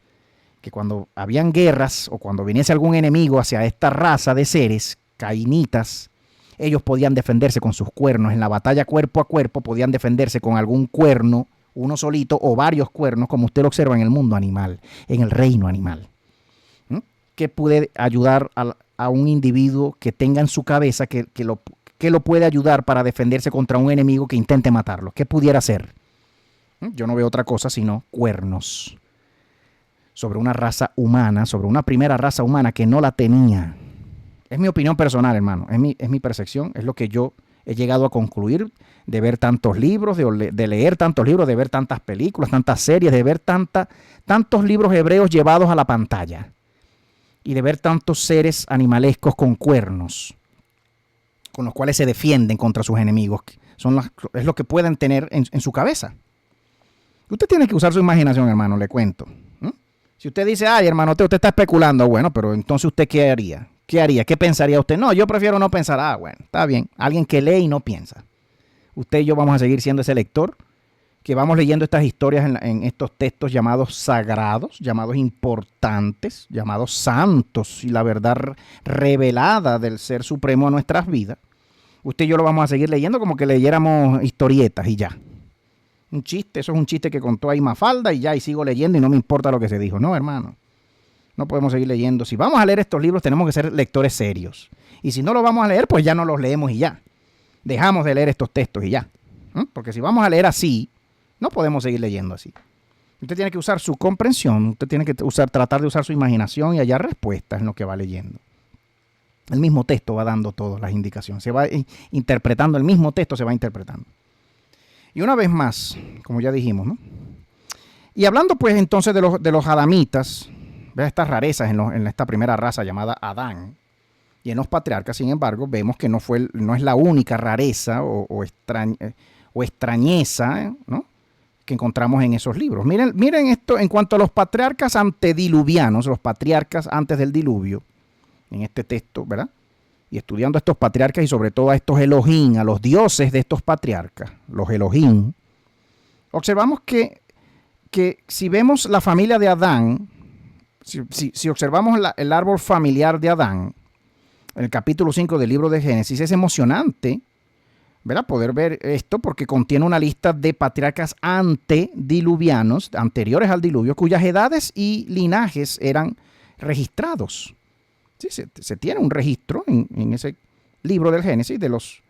Que cuando habían guerras o cuando viniese algún enemigo hacia esta raza de seres, cainitas, ellos podían defenderse con sus cuernos. En la batalla cuerpo a cuerpo podían defenderse con algún cuerno, uno solito o varios cuernos, como usted lo observa en el mundo animal, en el reino animal. Que puede ayudar a un individuo que tenga en su cabeza que lo puede ayudar para defenderse contra un enemigo que intente matarlo. ¿Qué pudiera ser? Yo no veo otra cosa sino cuernos sobre una raza humana, sobre una primera raza humana que no la tenía. Es mi opinión personal, hermano, es mi percepción, es lo que yo he llegado a concluir de ver tantos libros, de leer tantos libros, de ver tantas películas, tantas series, de ver tantos libros hebreos llevados a la pantalla y de ver tantos seres animalescos con cuernos, con los cuales se defienden contra sus enemigos. Es lo que pueden tener en su cabeza. Usted tiene que usar su imaginación, hermano, le cuento. Si usted dice, ay, hermano, usted está especulando, bueno, pero entonces ¿usted qué haría? ¿Qué haría? ¿Qué pensaría usted? No, yo prefiero no pensar. Ah, bueno, está bien. Alguien que lee y no piensa. Usted y yo vamos a seguir siendo ese lector que vamos leyendo estas historias en estos textos llamados sagrados, llamados importantes, llamados santos y la verdad revelada del Ser Supremo a nuestras vidas. Usted y yo lo vamos a seguir leyendo como que leyéramos historietas y ya. Un chiste, eso es un chiste que contó ahí Mafalda y ya, y sigo leyendo y no me importa lo que se dijo. No, hermano. No podemos seguir leyendo. Si vamos a leer estos libros, tenemos que ser lectores serios. Y si no los vamos a leer, pues ya no los leemos y ya. Dejamos de leer estos textos y ya. Porque si vamos a leer así, no podemos seguir leyendo así. Usted tiene que usar su comprensión, usted tiene que tratar de usar su imaginación y hallar respuestas en lo que va leyendo. El mismo texto va dando todas las indicaciones. Se va interpretando, el mismo texto se va interpretando. Y una vez más, como ya dijimos, ¿no? Y hablando pues entonces de los adamitas, ¿ves? Estas rarezas en esta primera raza llamada Adán, y en los patriarcas, sin embargo, vemos que no es la única rareza o extrañeza, ¿no? Que encontramos en esos libros. Miren esto en cuanto a los patriarcas antediluvianos, los patriarcas antes del diluvio, en este texto, ¿verdad? Y estudiando a estos patriarcas y sobre todo a estos Elohim, a los dioses de estos patriarcas, los Elohim, observamos que si vemos la familia de Adán, si observamos el árbol familiar de Adán, en el capítulo 5 del libro de Génesis, es emocionante, ¿verdad? Poder ver esto porque contiene una lista de patriarcas antediluvianos, anteriores al diluvio, cuyas edades y linajes eran registrados. Sí, se tiene un registro en ese libro del Génesis de los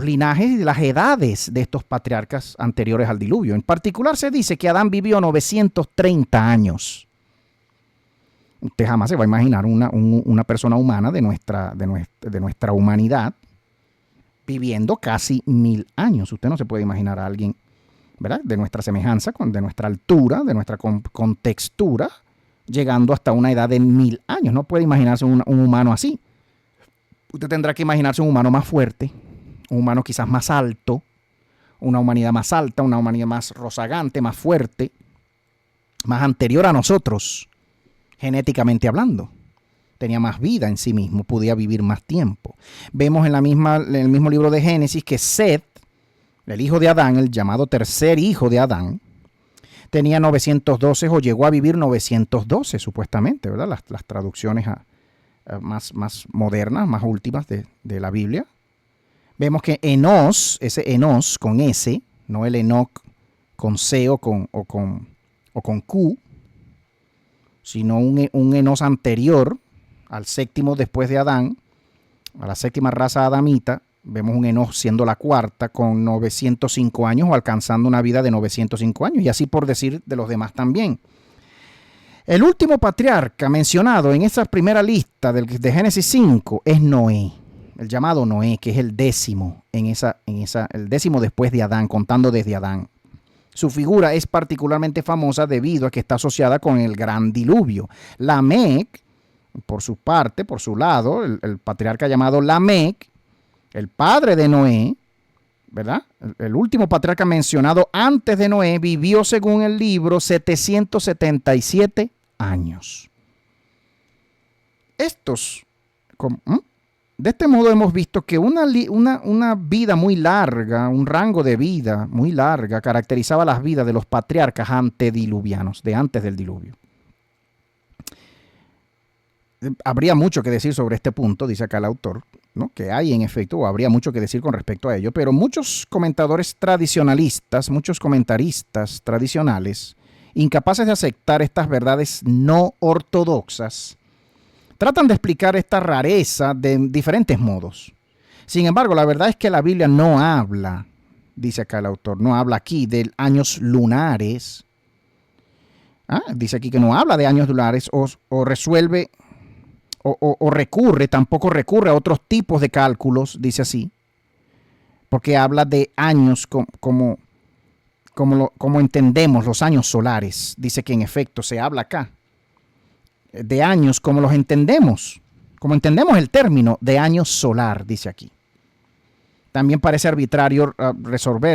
linajes y de las edades de estos patriarcas anteriores al diluvio. En particular se dice que Adán vivió 930 años. Usted jamás se va a imaginar una persona humana de nuestra humanidad viviendo casi 1000 años. Usted no se puede imaginar a alguien, ¿verdad?, de nuestra semejanza, de nuestra altura, de nuestra contextura, llegando hasta una edad de 1000 años. No puede imaginarse un humano así. Usted tendrá que imaginarse un humano más fuerte, un humano quizás más alto, una humanidad más alta, una humanidad más rozagante, más fuerte, más anterior a nosotros, genéticamente hablando. Tenía más vida en sí mismo, podía vivir más tiempo. Vemos en el mismo libro de Génesis que Set, el hijo de Adán, el llamado tercer hijo de Adán, tenía 912 o llegó a vivir 912 supuestamente, ¿verdad? Las traducciones más modernas, más últimas de la Biblia. Vemos que Enos, ese Enos con S, no el Enoch con C o con Q, sino un Enos anterior al séptimo después de Adán, a la séptima raza adamita. Vemos un Enos siendo la cuarta con 905 años o alcanzando una vida de 905 años, y así por decir de los demás también. El último patriarca mencionado en esa primera lista de Génesis 5 es Noé, el llamado Noé, que es el décimo el décimo después de Adán, contando desde Adán. Su figura es particularmente famosa debido a que está asociada con el gran diluvio. Lamec, por su parte, por su lado, el patriarca llamado Lamec, el padre de Noé, ¿verdad? El último patriarca mencionado antes de Noé, vivió, según el libro, 777 años. De este modo hemos visto que una vida muy larga, un rango de vida muy larga, caracterizaba las vidas de los patriarcas antediluvianos, de antes del diluvio. Habría mucho que decir sobre este punto, dice acá el autor, ¿no? Que hay en efecto, o habría mucho que decir con respecto a ello, pero muchos comentadores tradicionalistas, muchos comentaristas tradicionales, incapaces de aceptar estas verdades no ortodoxas, tratan de explicar esta rareza de diferentes modos. Sin embargo, la verdad es que la Biblia no habla, dice acá el autor, no habla aquí de años lunares. Dice aquí que no habla de años lunares o resuelve tampoco recurre a otros tipos de cálculos, dice así, porque habla de años como entendemos los años solares. Dice que en efecto se habla acá de años como los entendemos, como entendemos el término de año solar, dice aquí. También parece arbitrario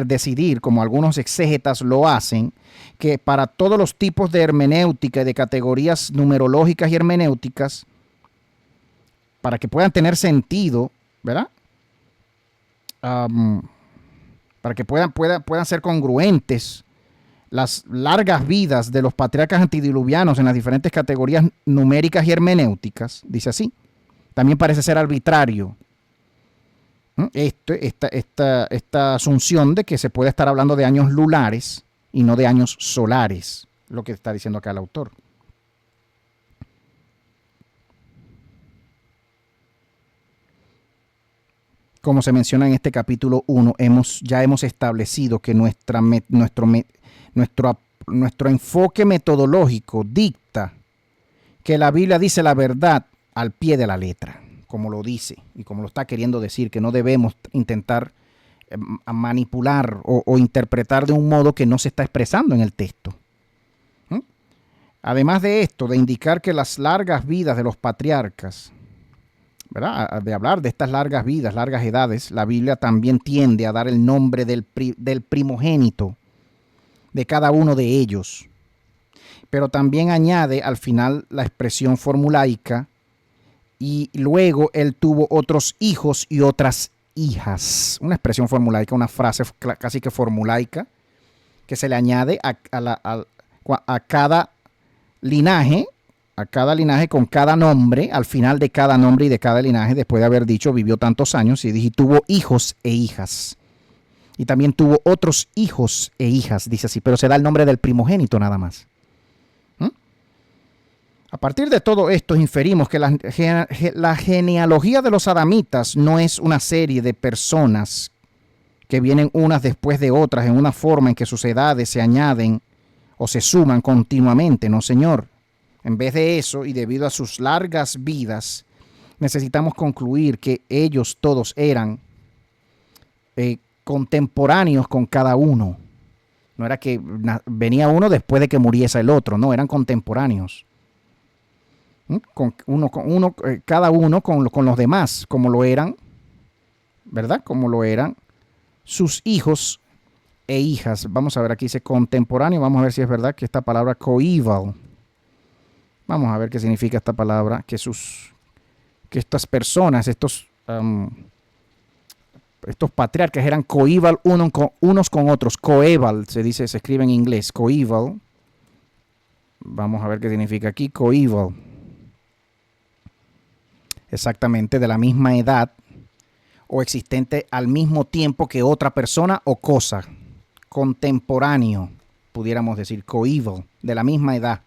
decidir, como algunos exégetas lo hacen, que para todos los tipos de hermenéutica y de categorías numerológicas y hermenéuticas, para que puedan tener sentido, ¿verdad? Para que puedan ser congruentes las largas vidas de los patriarcas antediluvianos en las diferentes categorías numéricas y hermenéuticas, dice así. También parece ser arbitrario esta asunción de que se puede estar hablando de años lunares y no de años solares, lo que está diciendo acá el autor. Como se menciona en este capítulo 1, ya hemos establecido que nuestro enfoque metodológico dicta que la Biblia dice la verdad al pie de la letra, como lo dice y como lo está queriendo decir, que no debemos intentar manipular o interpretar de un modo que no se está expresando en el texto. Además de esto, de indicar que las largas vidas de los patriarcas, ¿verdad?, de hablar de estas largas vidas, largas edades, la Biblia también tiende a dar el nombre del primogénito de cada uno de ellos. Pero también añade al final la expresión formulaica, y luego él tuvo otros hijos y otras hijas. Una expresión formulaica, una frase casi que formulaica, que se le añade a cada linaje, con cada nombre, al final de cada nombre y de cada linaje, después de haber dicho vivió tantos años, y tuvo hijos e hijas. Y también tuvo otros hijos e hijas, dice así, pero se da el nombre del primogénito nada más. A partir de todo esto inferimos que la genealogía de los adamitas no es una serie de personas que vienen unas después de otras en una forma en que sus edades se añaden o se suman continuamente, no señor. En vez de eso, y debido a sus largas vidas, necesitamos concluir que ellos todos eran contemporáneos con cada uno. No era que venía uno después de que muriese el otro, no, eran contemporáneos. Cada uno con los demás, como lo eran, ¿verdad? Como lo eran sus hijos e hijas. Vamos a ver, aquí dice contemporáneo, vamos a ver si es verdad que esta palabra coeval, vamos a ver qué significa esta palabra, que estas personas, estos patriarcas eran coeval unos con otros. Coeval se escribe en inglés, coeval. Vamos a ver qué significa aquí, coeval. Exactamente, de la misma edad o existente al mismo tiempo que otra persona o cosa. Contemporáneo, pudiéramos decir, coeval, de la misma edad.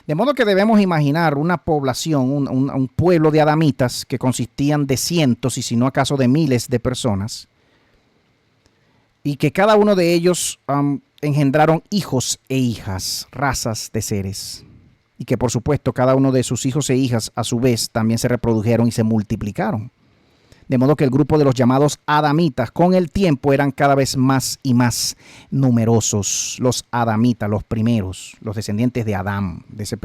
De modo que debemos imaginar una población, un pueblo de adamitas que consistían de cientos y si no acaso de miles de personas, y que cada uno de ellos engendraron hijos e hijas, razas de seres, y que por supuesto cada uno de sus hijos e hijas a su vez también se reprodujeron y se multiplicaron. De modo que el grupo de los llamados adamitas con el tiempo eran cada vez más y más numerosos. Los adamitas, los primeros, los descendientes de Adán, de esa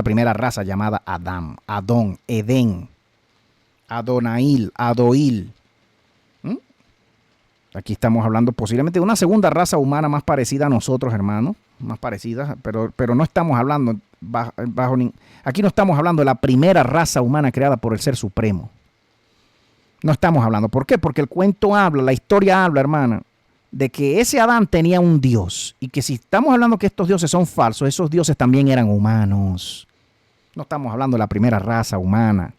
primera raza llamada Adán, Adón, Edén, Adonail, Adoil. Aquí estamos hablando posiblemente de una segunda raza humana más parecida a nosotros, hermanos, más parecida, pero no estamos hablando aquí no estamos hablando de la primera raza humana creada por el Ser Supremo. No estamos hablando. ¿Por qué? Porque el cuento habla, la historia habla, hermana, de que ese Adán tenía un Dios y que si estamos hablando que estos dioses son falsos, esos dioses también eran humanos. No estamos hablando de la primera raza humana.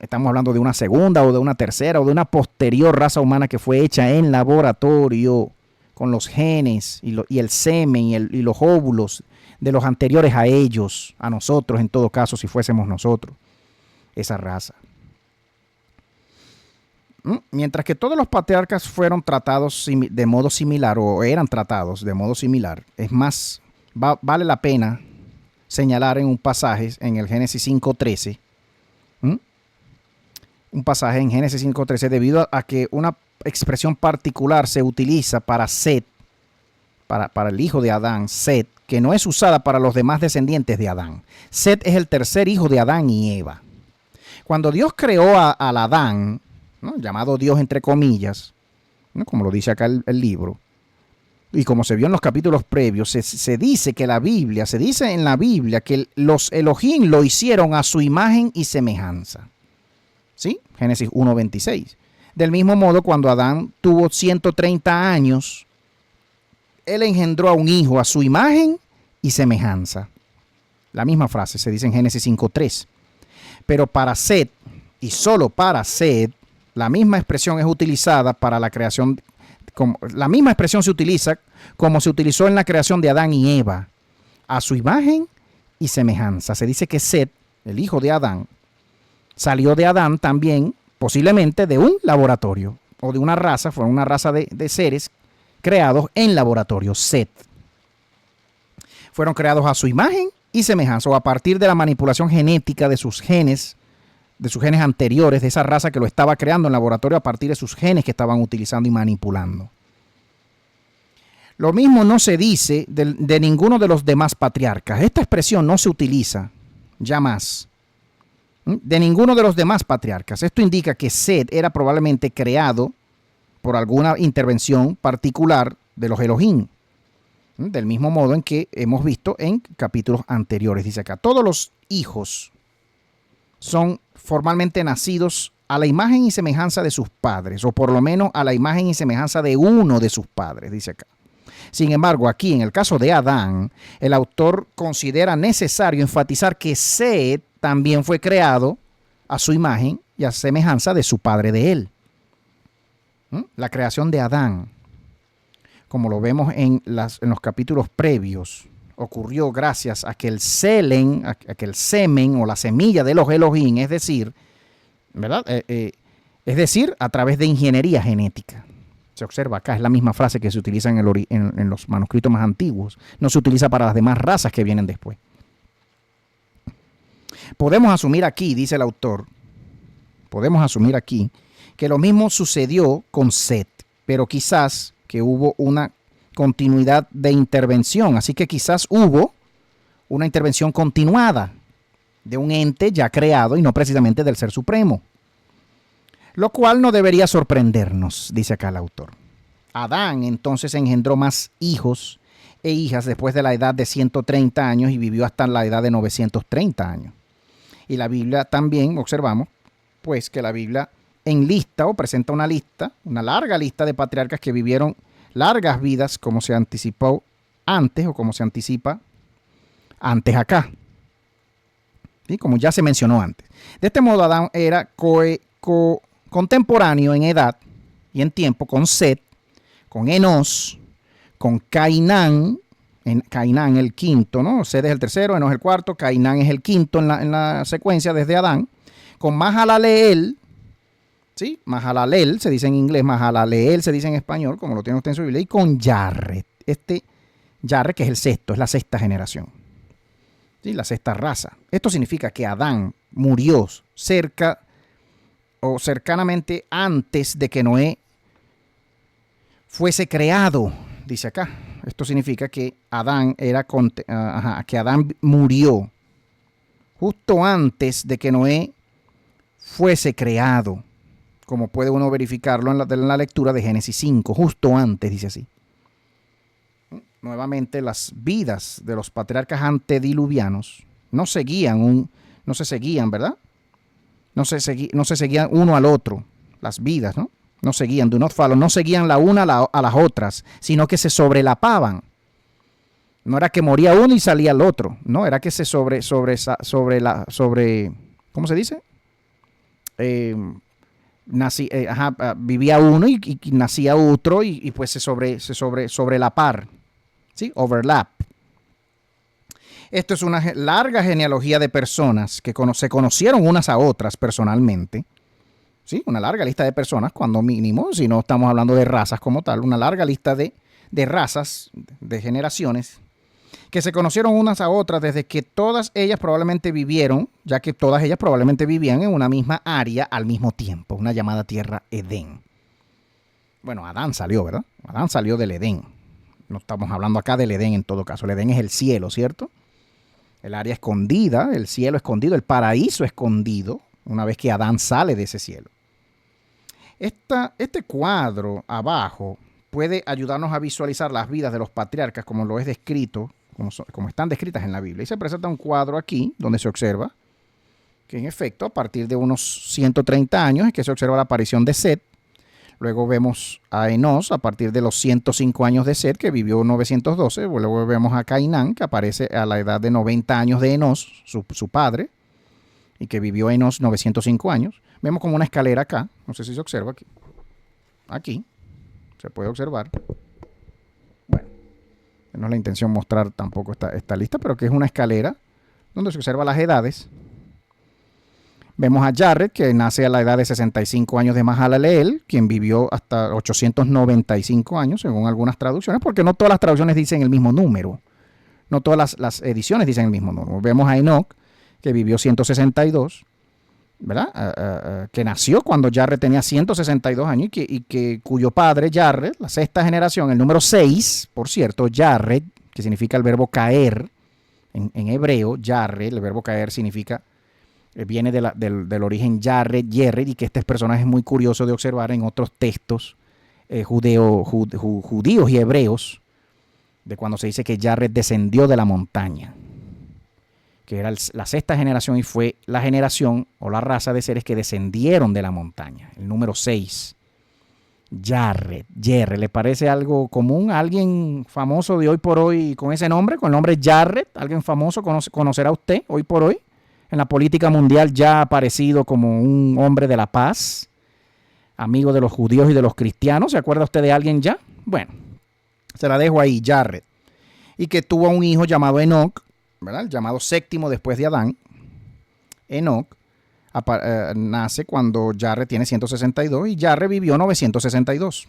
Estamos hablando de una segunda o de una tercera o de una posterior raza humana que fue hecha en laboratorio con los genes y el semen y los óvulos de los anteriores a ellos, a nosotros en todo caso, si fuésemos nosotros, esa raza. Mientras que todos los patriarcas fueron tratados de modo similar o eran tratados de modo similar, es más, vale la pena señalar en un pasaje en el Génesis 5.13, un pasaje en Génesis 5.13 debido a que una expresión particular se utiliza para Set, para el hijo de Adán, Set, que no es usada para los demás descendientes de Adán. Set es el tercer hijo de Adán y Eva. Cuando Dios creó al Adán, ¿no?, llamado Dios entre comillas, ¿no?, como lo dice acá el libro, y como se vio en los capítulos previos, se dice en la Biblia que los Elohim lo hicieron a su imagen y semejanza. ¿Sí? Génesis 1.26. Del mismo modo, cuando Adán tuvo 130 años, él engendró a un hijo a su imagen y semejanza. La misma frase se dice en Génesis 5.3. Pero para Set, y solo para Set, la misma expresión es utilizada para la creación, la misma expresión se utiliza como se utilizó en la creación de Adán y Eva, a su imagen y semejanza. Se dice que Set, el hijo de Adán, salió de Adán también, posiblemente de un laboratorio o de una raza, fue una raza de seres creados en laboratorio, Set. Fueron creados a su imagen y semejanza, o a partir de la manipulación genética de sus genes anteriores, de esa raza que lo estaba creando en laboratorio a partir de sus genes que estaban utilizando y manipulando. Lo mismo no se dice de ninguno de los demás patriarcas. Esta expresión no se utiliza ya más de ninguno de los demás patriarcas. Esto indica que Set era probablemente creado por alguna intervención particular de los Elohim, del mismo modo en que hemos visto en capítulos anteriores. Dice acá, todos los hijos son formalmente nacidos a la imagen y semejanza de sus padres, o por lo menos a la imagen y semejanza de uno de sus padres, dice acá. Sin embargo, aquí en el caso de Adán, el autor considera necesario enfatizar que Set también fue creado a su imagen y a semejanza de su padre de él. La creación de Adán, como lo vemos en los capítulos previos, ocurrió gracias a que el semen o la semilla de los Elohim, es decir, ¿verdad? Es decir, a través de ingeniería genética. Se observa acá, es la misma frase que se utiliza en los manuscritos más antiguos. No se utiliza para las demás razas que vienen después. Podemos asumir aquí, dice el autor, que lo mismo sucedió con Set, pero quizás que hubo una continuidad de intervención, así que quizás hubo una intervención continuada de un ente ya creado y no precisamente del Ser Supremo, lo cual no debería sorprendernos, dice acá el autor. Adán entonces engendró más hijos e hijas después de la edad de 130 años y vivió hasta la edad de 930 años. Y la Biblia también, observamos, pues que la Biblia enlista o presenta una lista, una larga lista de patriarcas que vivieron largas vidas como se anticipó antes o como se anticipa antes acá. ¿Sí? Como ya se mencionó antes. De este modo Adán era contemporáneo en edad y en tiempo con Set, con Enos, con Cainán, Cainán el quinto, ¿no? Set es el tercero, Enos el cuarto, Cainán es el quinto en la secuencia desde Adán, con Mahalaleel, ¿sí? Mahalaleel se dice en inglés, Mahalaleel se dice en español, como lo tiene usted en su Biblia, y con Yarret. Yarret, que es el sexto, es la sexta generación. ¿Sí? La sexta raza. Esto significa que Adán murió cerca o cercanamente antes de que Noé fuese creado, dice acá. Esto significa que Adán que Adán murió justo antes de que Noé fuese creado, como puede uno verificarlo en la lectura de Génesis 5, justo antes, dice así. Nuevamente, las vidas de los patriarcas antediluvianos no se seguían, ¿verdad? No se seguían uno al otro, las vidas, ¿no? No seguían, do not follow, no seguían la una a las otras, sino que se sobrelapaban. No era que moría uno y salía el otro, no, era que se ¿cómo se dice? Vivía uno y nacía otro y pues se sobrelapar, ¿sí? Overlap. Esto es una larga genealogía de personas que se conocieron unas a otras personalmente. Sí, una larga lista de personas, cuando mínimo, si no estamos hablando de razas como tal, una larga lista de razas, de generaciones, que se conocieron unas a otras desde que todas ellas probablemente vivieron, ya que todas ellas probablemente vivían en una misma área al mismo tiempo, una llamada tierra Edén. Bueno, Adán salió, ¿verdad? Adán salió del Edén. No estamos hablando acá del Edén en todo caso. El Edén es el cielo, ¿cierto? El área escondida, el cielo escondido, el paraíso escondido, una vez que Adán sale de ese cielo. Este cuadro abajo puede ayudarnos a visualizar las vidas de los patriarcas como lo es descrito, como están descritas en la Biblia. Y se presenta un cuadro aquí donde se observa que en efecto a partir de unos 130 años es que se observa la aparición de Set. Luego vemos a Enos a partir de los 105 años de Set, que vivió 912. Luego vemos a Cainán, que aparece a la edad de 90 años de Enos, su padre, y que vivió Enos 905 años. Vemos como una escalera acá, no sé si se observa aquí. Aquí, se puede observar. Bueno, no es la intención mostrar tampoco esta lista, pero que es una escalera donde se observa las edades. Vemos a Yarret, que nace a la edad de 65 años de Mahalaleel, quien vivió hasta 895 años, según algunas traducciones, porque no todas las traducciones dicen el mismo número. No todas las ediciones dicen el mismo número. Vemos a Enoch, que vivió 162, ¿verdad? Que nació cuando Yarret tenía 162 años y cuyo padre, Yarret, la sexta generación, el número 6, por cierto, Yarret, que significa el verbo caer, en hebreo, Yarret, el verbo caer significa, viene del origen Yarret, y que este personaje es muy curioso de observar en otros textos judíos y hebreos, de cuando se dice que Yarret descendió de la montaña, que era la sexta generación y fue la generación o la raza de seres que descendieron de la montaña. El número 6, Yarret. ¿Le parece algo común a alguien famoso de hoy por hoy con ese nombre, con el nombre Yarret? ¿Alguien famoso conocerá usted hoy por hoy? En la política mundial ya ha aparecido como un hombre de la paz, amigo de los judíos y de los cristianos. ¿Se acuerda usted de alguien ya? Bueno, se la dejo ahí, Yarret. y que tuvo un hijo llamado Enoc, ¿verdad? El llamado séptimo después de Adán. Enoc nace cuando Yarre tiene 162 y Yarre vivió 962.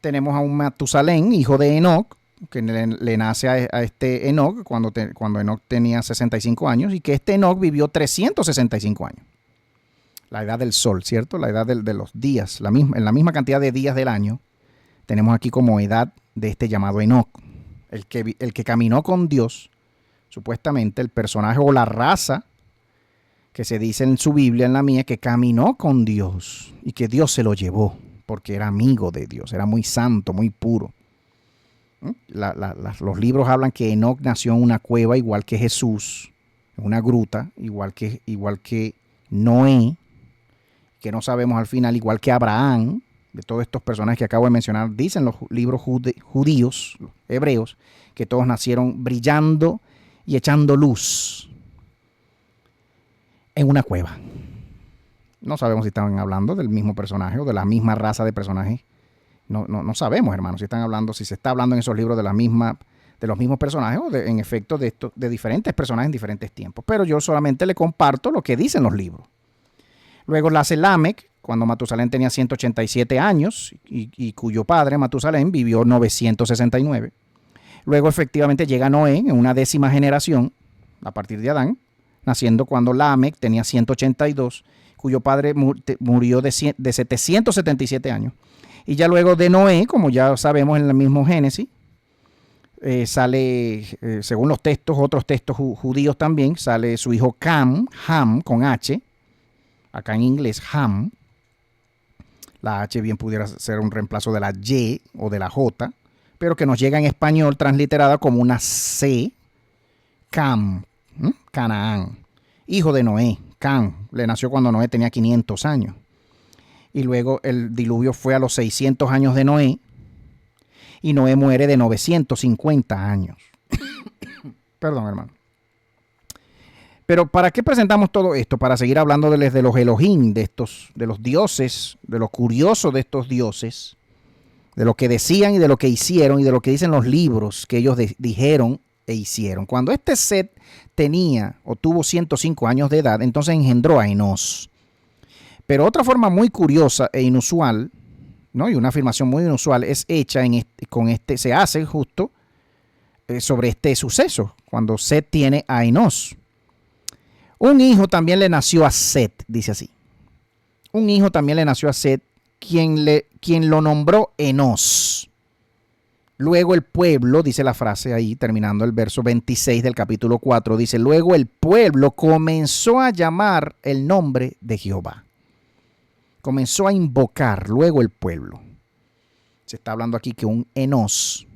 Tenemos a un Matusalén, hijo de Enoc, que le nace a este Enoc cuando Enoc tenía 65 años y que este Enoc vivió 365 años. La edad del sol, ¿cierto? La edad de los días, en la misma cantidad de días del año, tenemos aquí como edad de este llamado Enoc, el que caminó con Dios, supuestamente el personaje o la raza que se dice en su Biblia, en la mía, que caminó con Dios y que Dios se lo llevó porque era amigo de Dios, era muy santo, muy puro. Los libros hablan que Enoc nació en una cueva igual que Jesús, en una gruta, igual que Noé, que no sabemos al final, igual que Abraham, de todos estos personajes que acabo de mencionar, dicen los libros judíos, hebreos, que todos nacieron brillando y echando luz en una cueva. No sabemos si estaban hablando del mismo personaje o de la misma raza de personajes. No sabemos, hermanos, si se está hablando en esos libros de los mismos personajes o en efecto de diferentes personajes en diferentes tiempos. Pero yo solamente le comparto lo que dicen los libros. Luego nace Lamec, cuando Matusalén tenía 187 años y cuyo padre, Matusalén, vivió 969. Luego efectivamente llega Noé en una 10ª generación, a partir de Adán, naciendo cuando Lamec tenía 182, cuyo padre murió de 777 años. Y ya luego de Noé, como ya sabemos en el mismo Génesis, sale, según los textos, otros textos judíos también, sale su hijo Ham, con H, acá en inglés, Ham. La H bien pudiera ser un reemplazo de la Y o de la J, pero que nos llega en español transliterada como una C, Cam, Canaán, hijo de Noé. Cam le nació cuando Noé tenía 500 años. Y luego el diluvio fue a los 600 años de Noé, y Noé muere de 950 años. Perdón, hermano. Pero ¿para qué presentamos todo esto? Para seguir hablándoles de los Elohim, de los dioses, de lo curioso de estos dioses, de lo que decían y de lo que hicieron y de lo que dicen los libros que ellos dijeron e hicieron. Cuando este Set tenía o tuvo 105 años de edad, entonces engendró a Enos. Pero otra forma muy curiosa e inusual, ¿no? Y una afirmación muy inusual es hecha se hace justo sobre este suceso, cuando Set tiene a Enos. Un hijo también le nació a Set, dice así. Un hijo también le nació a Set, quien lo nombró Enos. Luego el pueblo, dice la frase ahí, terminando el verso 26 del capítulo 4, dice, luego el pueblo comenzó a llamar el nombre de Jehová. Comenzó a invocar luego el pueblo. Se está hablando aquí que un Enos.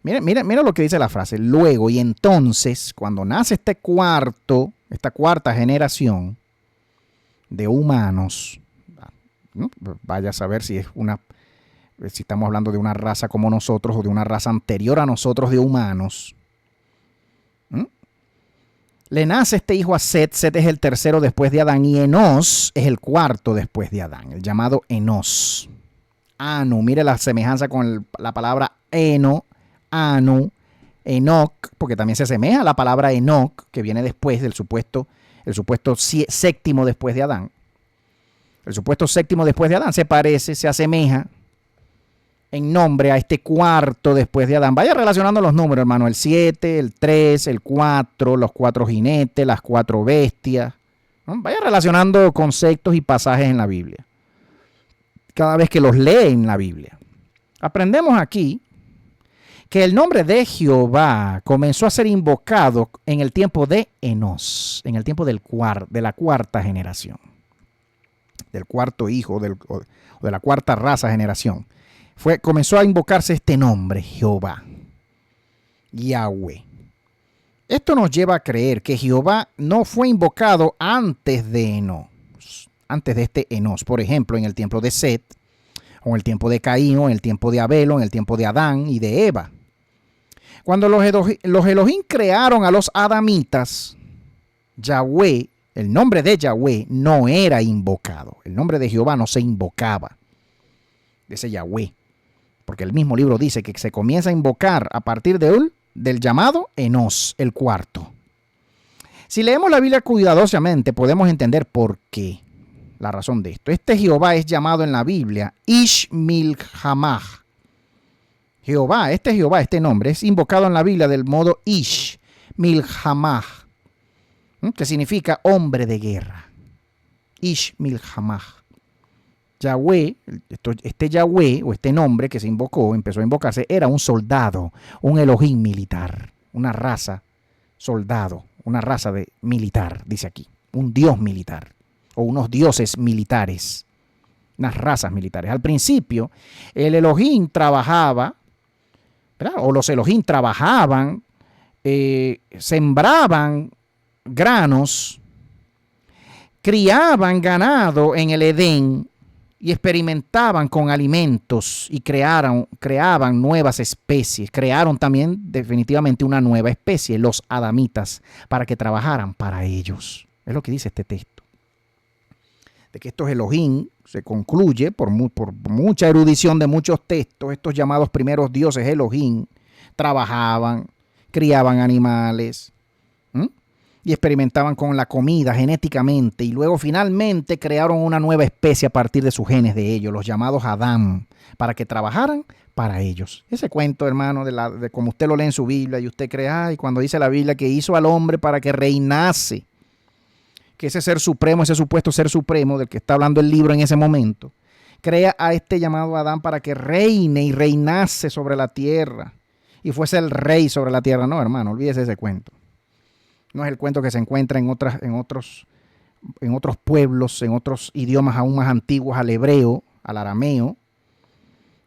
Mira lo que dice la frase. Luego y entonces, cuando nace esta cuarta generación de humanos, ¿no? Vaya a saber si estamos hablando de una raza como nosotros o de una raza anterior a nosotros de humanos. Le nace este hijo a Set. Set es el tercero después de Adán y Enos es el cuarto después de Adán, el llamado Enos. Anu, mire la semejanza con la palabra Anu, Enoc, porque también se asemeja a la palabra Enoc, que viene después del supuesto séptimo después de Adán. El supuesto séptimo después de Adán se asemeja en nombre a este cuarto después de Adán. Vaya relacionando los números, hermano. El 7, el 3, el 4, los 4 jinetes, las 4 bestias. ¿No? Vaya relacionando conceptos y pasajes en la Biblia. Cada vez que los lee en la Biblia. Aprendemos aquí que el nombre de Jehová comenzó a ser invocado en el tiempo de Enos, en el tiempo de la cuarta generación, del cuarto hijo o de la cuarta raza generación. Comenzó a invocarse este nombre, Jehová, Yahweh. Esto nos lleva a creer que Jehová no fue invocado antes de Enos, antes de este Enos. Por ejemplo, en el tiempo de Set, o en el tiempo de Caín, o en el tiempo de Abel, o en el tiempo de Adán y de Eva. Cuando los Elohim crearon a los adamitas, Yahweh, el nombre de Yahweh no era invocado. El nombre de Jehová no se invocaba. Ese Yahweh. porque el mismo libro dice que se comienza a invocar a partir del llamado Enos, el cuarto. Si leemos la Biblia cuidadosamente, podemos entender por qué, la razón de esto. Este Jehová es llamado en la Biblia Ish-Milchamah. Jehová, este nombre es invocado en la Biblia del modo Ish-Milchamah, que significa hombre de guerra. Ish-Milchamah. Yahweh, este Yahweh o este nombre que se invocó, empezó a invocarse, era un soldado, un Elohim militar, una raza soldado, una raza de militar, dice aquí, un dios militar o unos dioses militares, unas razas militares. Al principio, el Elohim trabajaba, ¿verdad? O los Elohim trabajaban, sembraban granos, criaban ganado en el Edén y experimentaban con alimentos y creaban nuevas especies. Crearon también definitivamente una nueva especie, los adamitas, para que trabajaran para ellos. Es lo que dice este texto. De que estos Elohim se concluye por mucha erudición de muchos textos, estos llamados primeros dioses Elohim trabajaban, criaban animales, y experimentaban con la comida genéticamente y luego finalmente crearon una nueva especie a partir de sus genes de ellos, los llamados Adán, para que trabajaran para ellos. Ese cuento, hermano, de como usted lo lee en su Biblia y usted cree, ay, cuando dice la Biblia que hizo al hombre para que reinase, que ese ser supremo, ese supuesto ser supremo del que está hablando el libro en ese momento, crea a este llamado Adán para que reine y reinase sobre la tierra y fuese el rey sobre la tierra. No, hermano, olvídese ese cuento. No es el cuento que se encuentra en otros pueblos, en otros idiomas aún más antiguos, al hebreo, al arameo,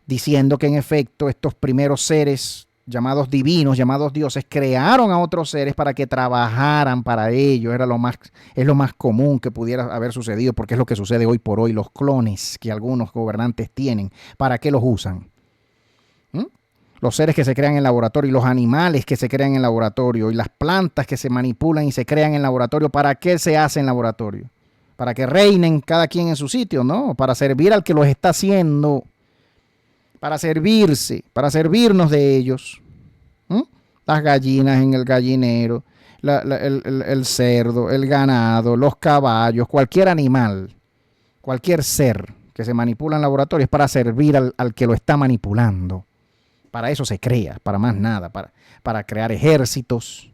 diciendo que en efecto estos primeros seres llamados divinos, llamados dioses, crearon a otros seres para que trabajaran para ellos. Es lo más común que pudiera haber sucedido, porque es lo que sucede hoy por hoy. Los clones que algunos gobernantes tienen, ¿para qué los usan? Los seres que se crean en laboratorio y los animales que se crean en laboratorio y las plantas que se manipulan y se crean en laboratorio, ¿para qué se hace en laboratorio? Para que reinen cada quien en su sitio, ¿no? Para servir al que los está haciendo, para servirnos de ellos. Las gallinas en el gallinero, el cerdo, el ganado, los caballos, cualquier animal, cualquier ser que se manipula en laboratorio es para servir al que lo está manipulando. Para eso se crea, para más nada, para crear ejércitos,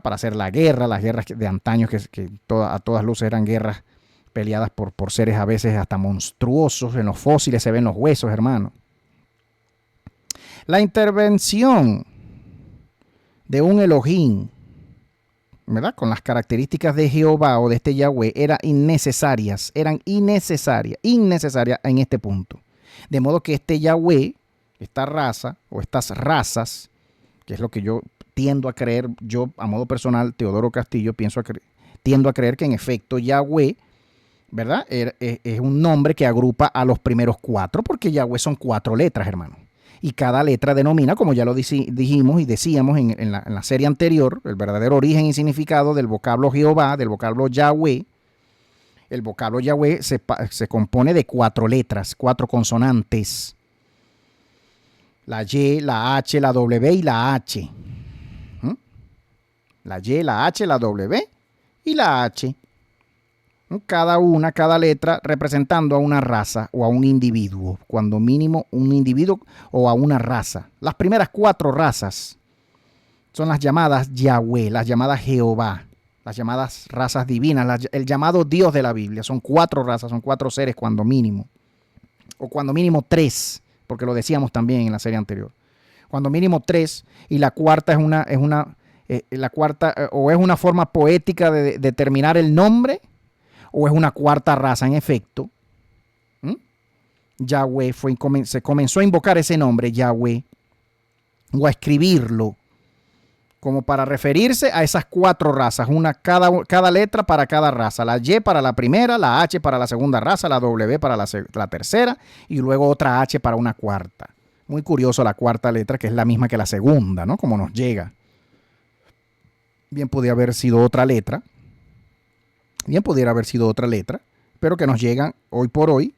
para hacer las guerras de antaño que a todas luces eran guerras peleadas por seres a veces hasta monstruosos. En los fósiles se ven los huesos, hermano. La intervención de un Elohim, ¿verdad?, con las características de Jehová o de este Yahweh eran innecesarias en este punto. De modo que este Yahweh, esta raza o estas razas, que es lo que yo tiendo a creer, yo a modo personal, Teodoro Castillo, tiendo a creer que en efecto Yahweh, ¿verdad?, es un nombre que agrupa a los primeros cuatro, porque Yahweh son 4 letras, hermano. Y cada letra denomina, como ya lo dijimos y decíamos en la serie anterior, el verdadero origen y significado del vocablo Jehová, del vocablo Yahweh. El vocablo Yahweh se compone de 4 letras, 4 consonantes. La Y, la H, la W y la H. La Y, la H, la W y la H. Cada letra representando a una raza o a un individuo, cuando mínimo un individuo o a una raza. Las primeras 4 razas son las llamadas Yahweh, las llamadas Jehová, las llamadas razas divinas, el llamado Dios de la Biblia. Son 4 razas, son 4 seres cuando mínimo, o cuando mínimo 3. Porque lo decíamos también en la serie anterior. Cuando mínimo 3, y la cuarta es una forma poética de determinar el nombre, o es una cuarta raza en efecto. Yahweh se comenzó a invocar ese nombre, Yahweh, o a escribirlo como para referirse a esas 4 razas, cada letra para cada raza, la Y para la primera, la H para la segunda raza, la W para la tercera y luego otra H para una cuarta. Muy curioso la cuarta letra, que es la misma que la segunda, ¿no? Como nos llega. Bien pudiera haber sido otra letra, pero que nos llegan hoy por hoy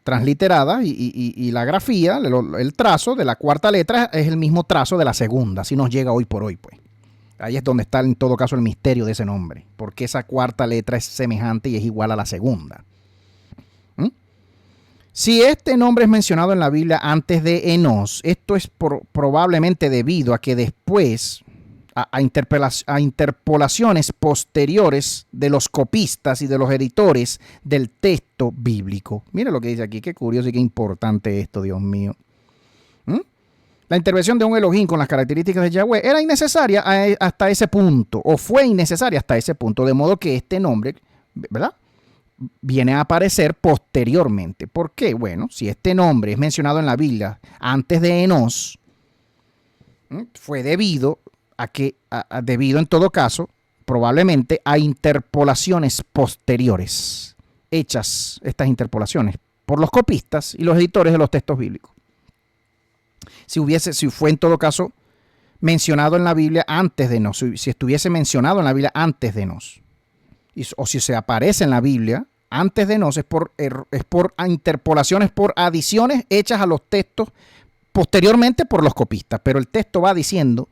transliterada y la grafía, el trazo de la cuarta letra es el mismo trazo de la segunda. Así nos llega hoy por hoy, pues. Ahí es donde está en todo caso el misterio de ese nombre, porque esa cuarta letra es semejante y es igual a la segunda. ¿Mm? Si este nombre es mencionado en la Biblia antes de Enos, esto es probablemente debido a que después, a interpolaciones posteriores de los copistas y de los editores del texto bíblico. Mira lo que dice aquí, qué curioso y qué importante esto, Dios mío. ¿Mm? La intervención de un Elohim con las características de Yahweh era innecesaria hasta ese punto, o fue innecesaria hasta ese punto, de modo que este nombre, ¿verdad?, viene a aparecer posteriormente. ¿Por qué? Bueno, si este nombre es mencionado en la Biblia antes de Enos, fue debido a que, debido en todo caso, probablemente a interpolaciones posteriores, hechas estas interpolaciones por los copistas y los editores de los textos bíblicos. Si fue en todo caso mencionado en la Biblia antes de Enos, si estuviese mencionado en la Biblia antes de Enos, o si se aparece en la Biblia antes de Enos, es por interpolaciones, por adiciones hechas a los textos posteriormente por los copistas. Pero el texto va diciendo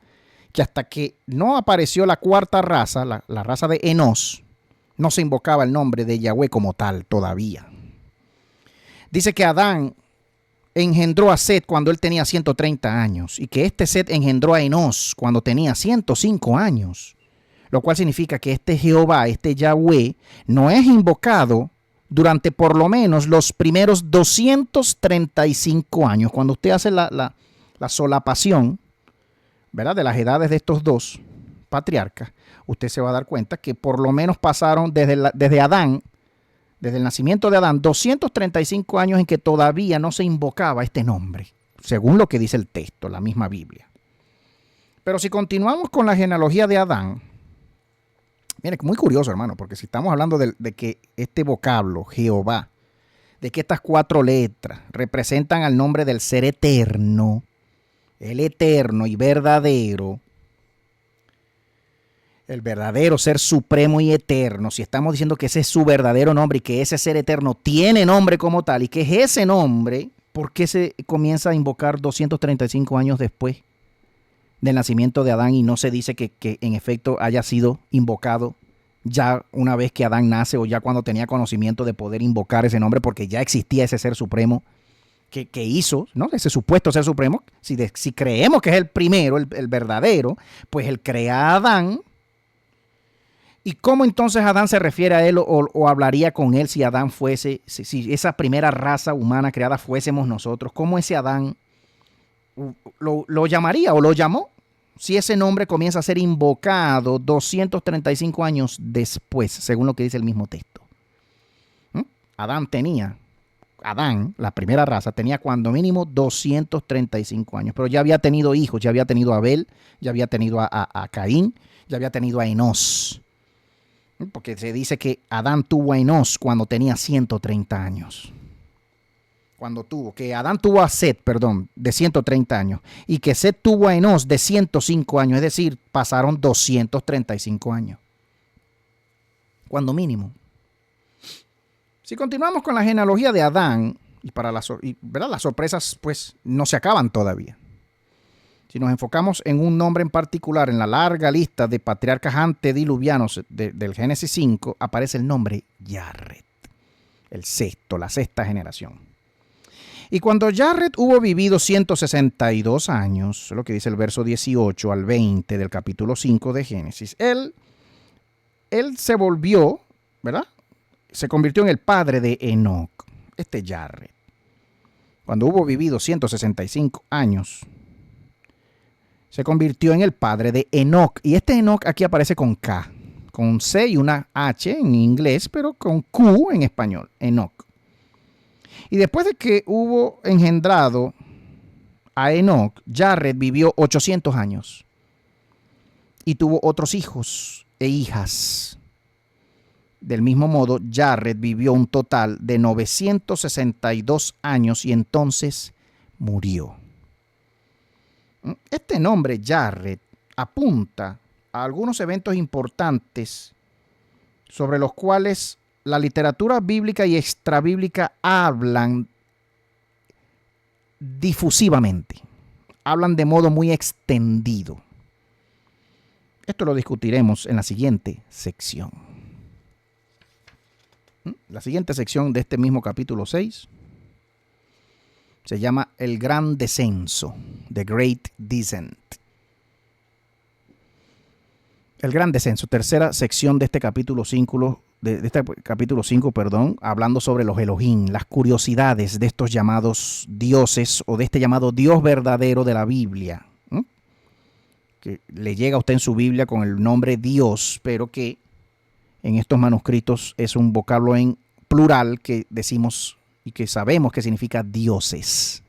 que hasta que no apareció la cuarta raza, la raza de Enos, no se invocaba el nombre de Yahweh como tal todavía. Dice que Adán engendró a Set cuando él tenía 130 años y que este Set engendró a Enos cuando tenía 105 años. Lo cual significa que este Jehová, este Yahweh, no es invocado durante por lo menos los primeros 235 años. Cuando usted hace la solapación, ¿verdad?, de las edades de estos dos patriarcas, usted se va a dar cuenta que por lo menos pasaron desde Adán, desde el nacimiento de Adán, 235 años en que todavía no se invocaba este nombre, según lo que dice el texto, la misma Biblia. Pero si continuamos con la genealogía de Adán, miren, muy curioso, hermano, porque si estamos hablando de que este vocablo, Jehová, de que estas cuatro letras representan al nombre del ser eterno, el eterno y verdadero, el verdadero ser supremo y eterno, si estamos diciendo que ese es su verdadero nombre y que ese ser eterno tiene nombre como tal y que es ese nombre, ¿por qué se comienza a invocar 235 años después del nacimiento de Adán y no se dice que en efecto haya sido invocado ya una vez que Adán nace o ya cuando tenía conocimiento de poder invocar ese nombre, porque ya existía ese ser supremo que hizo, ¿no?, ese supuesto ser supremo? Si creemos que es el primero, el verdadero, pues él crea a Adán. ¿Y cómo entonces Adán se refiere a él o hablaría con él si Adán fuese, si esa primera raza humana creada fuésemos nosotros? ¿Cómo ese Adán lo llamaría o lo llamó si ese nombre comienza a ser invocado 235 años después, según lo que dice el mismo texto? Adán, la primera raza, tenía cuando mínimo 235 años, pero ya había tenido hijos, ya había tenido a Abel, ya había tenido a Caín, ya había tenido a Enos, porque se dice que Adán tuvo a Enos cuando tenía 130 años. Que Adán tuvo a Set, de 130 años, y que Set tuvo a Enos de 105 años, es decir, pasaron 235 años. Cuando mínimo. Si continuamos con la genealogía de Adán, ¿verdad?, las sorpresas pues no se acaban todavía. Si nos enfocamos en un nombre en particular, en la larga lista de patriarcas antediluvianos del Génesis 5, aparece el nombre Yarret, la sexta generación. Y cuando Yarret hubo vivido 162 años, lo que dice el verso 18 al 20 del capítulo 5 de Génesis, él se volvió, ¿verdad?, se convirtió en el padre de Enoc, este Yarret. Cuando hubo vivido 165 años, se convirtió en el padre de Enoc. Y este Enoc aquí aparece con K, con C y una H en inglés, pero con Q en español, Enoc. Y después de que hubo engendrado a Enoc, Yarret vivió 800 años y tuvo otros hijos e hijas. Del mismo modo, Yarret vivió un total de 962 años y entonces murió. Este nombre, Yarret, apunta a algunos eventos importantes sobre los cuales la literatura bíblica y extrabíblica hablan difusivamente, hablan de modo muy extendido. Esto lo discutiremos en la siguiente sección. La siguiente sección de este mismo capítulo 6 se llama El Gran Descenso, The Great Descent. El Gran Descenso, tercera sección de este capítulo 5, hablando sobre los Elohim, las curiosidades de estos llamados dioses o de este llamado Dios verdadero de la Biblia, que le llega a usted en su Biblia con el nombre Dios, pero que en estos manuscritos es un vocablo en plural que decimos y que sabemos que significa dioses.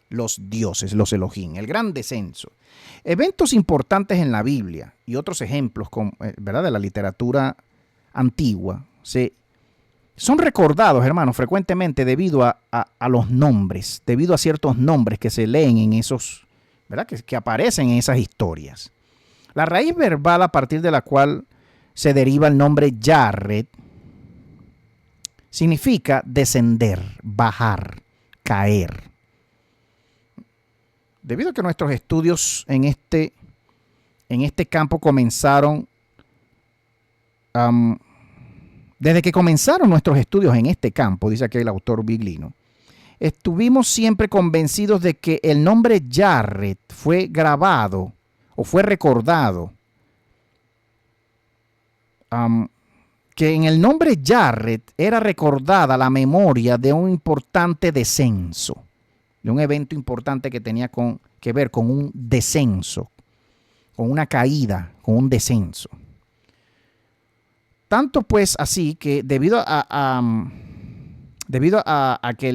Los dioses, los Elohim, el gran descenso. Eventos importantes en la Biblia y otros ejemplos ¿verdad?, de la literatura antigua son recordados, hermanos, frecuentemente debido a los nombres, debido a ciertos nombres que se leen en esos, ¿verdad?, que aparecen en esas historias. La raíz verbal a partir de la cual se deriva el nombre Yared significa descender, bajar, caer. Debido a que nuestros estudios en este campo comenzaron, desde que comenzaron nuestros estudios en este campo, dice aquí el autor biglino, estuvimos siempre convencidos de que el nombre Yared fue grabado o fue recordado, que en el nombre Yared era recordada la memoria de un importante descenso, de un evento importante que tenía que ver con un descenso, con una caída, con un descenso. Tanto pues así que debido a que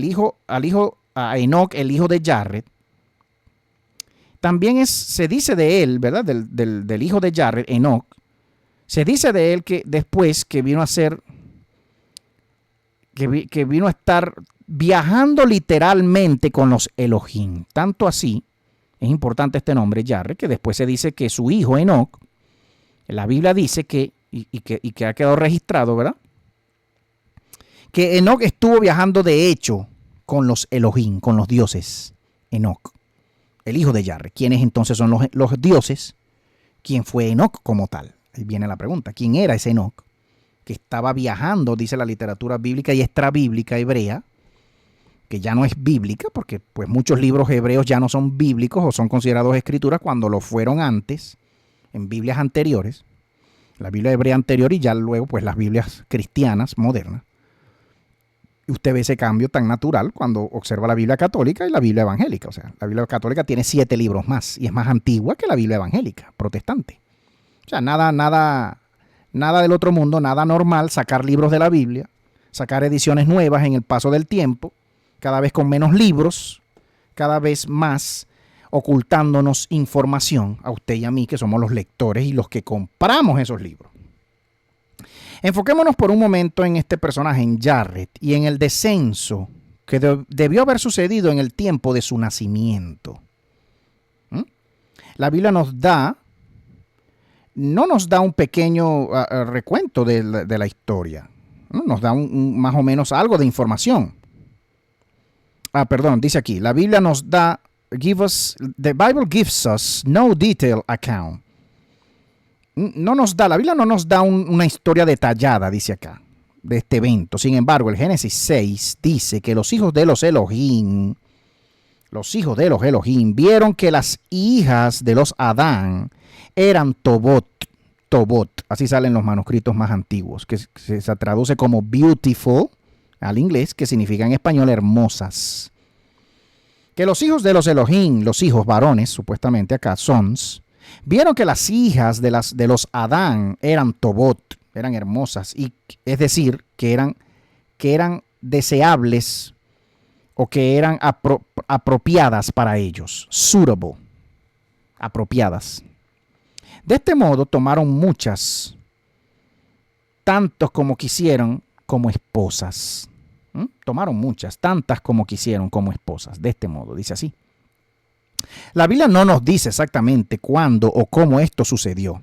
a Enoc, el hijo de Yared, también se dice de él, ¿verdad?, del hijo de Yared, Enoc, se dice de él que después que vino a ser, que vino a estar viajando literalmente con los Elohim. Tanto así, es importante este nombre, Yared, que después se dice que su hijo Enoc, la Biblia dice que ha quedado registrado, ¿verdad?, que Enoc estuvo viajando de hecho con los Elohim, con los dioses. Enoc, el hijo de Yared. ¿Quiénes entonces son los dioses? ¿Quién fue Enoc como tal? Ahí viene la pregunta. ¿Quién era ese Enoc que estaba viajando, dice la literatura bíblica y extrabíblica hebrea, que ya no es bíblica, porque pues muchos libros hebreos ya no son bíblicos o son considerados escrituras cuando lo fueron antes, en Biblias anteriores, la Biblia hebrea anterior y ya luego pues las Biblias cristianas modernas. Y usted ve ese cambio tan natural cuando observa la Biblia católica y la Biblia evangélica. O sea, la Biblia católica tiene 7 libros más y es más antigua que la Biblia evangélica, protestante. O sea, nada del otro mundo, nada normal sacar libros de la Biblia, sacar ediciones nuevas en el paso del tiempo, cada vez con menos libros, cada vez más ocultándonos información a usted y a mí, que somos los lectores y los que compramos esos libros. Enfoquémonos por un momento en este personaje, en Yared, y en el descenso que debió haber sucedido en el tiempo de su nacimiento. La Biblia no nos da un pequeño recuento de la historia, ¿no? Nos da más o menos algo de información. Dice aquí, la Biblia nos da, the Bible gives us no detailed account. La Biblia no nos da una historia detallada, dice acá, de este evento. Sin embargo, el Génesis 6 dice que los hijos de los Elohim, vieron que las hijas de los Adán eran Tobot, así salen los manuscritos más antiguos, que se traduce como beautiful al inglés, que significa en español hermosas. Que los hijos de los Elohim, los hijos varones, supuestamente acá, sons, vieron que las hijas de los Adán eran Tobot, eran hermosas, y es decir, que eran deseables o que eran apropiadas para ellos, suitable, apropiadas. De este modo tomaron muchas, tantos como quisieron, como esposas. Tomaron muchas, tantas como quisieron, como esposas. De este modo, dice así. La Biblia no nos dice exactamente cuándo o cómo esto sucedió.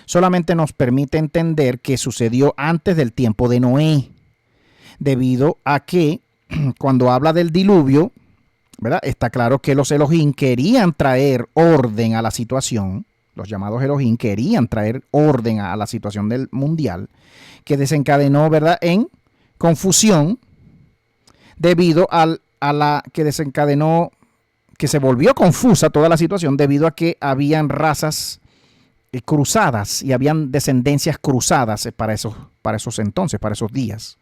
Solamente nos permite entender que sucedió antes del tiempo de Noé, debido a que cuando habla del diluvio, ¿verdad? Está claro que los Elohim querían traer orden a la situación. Los llamados Elohim querían traer orden a la situación del mundial, que desencadenó, ¿verdad?, en confusión debido a la que desencadenó, que se volvió confusa toda la situación debido a que habían razas cruzadas y habían descendencias cruzadas para esos entonces, para esos días.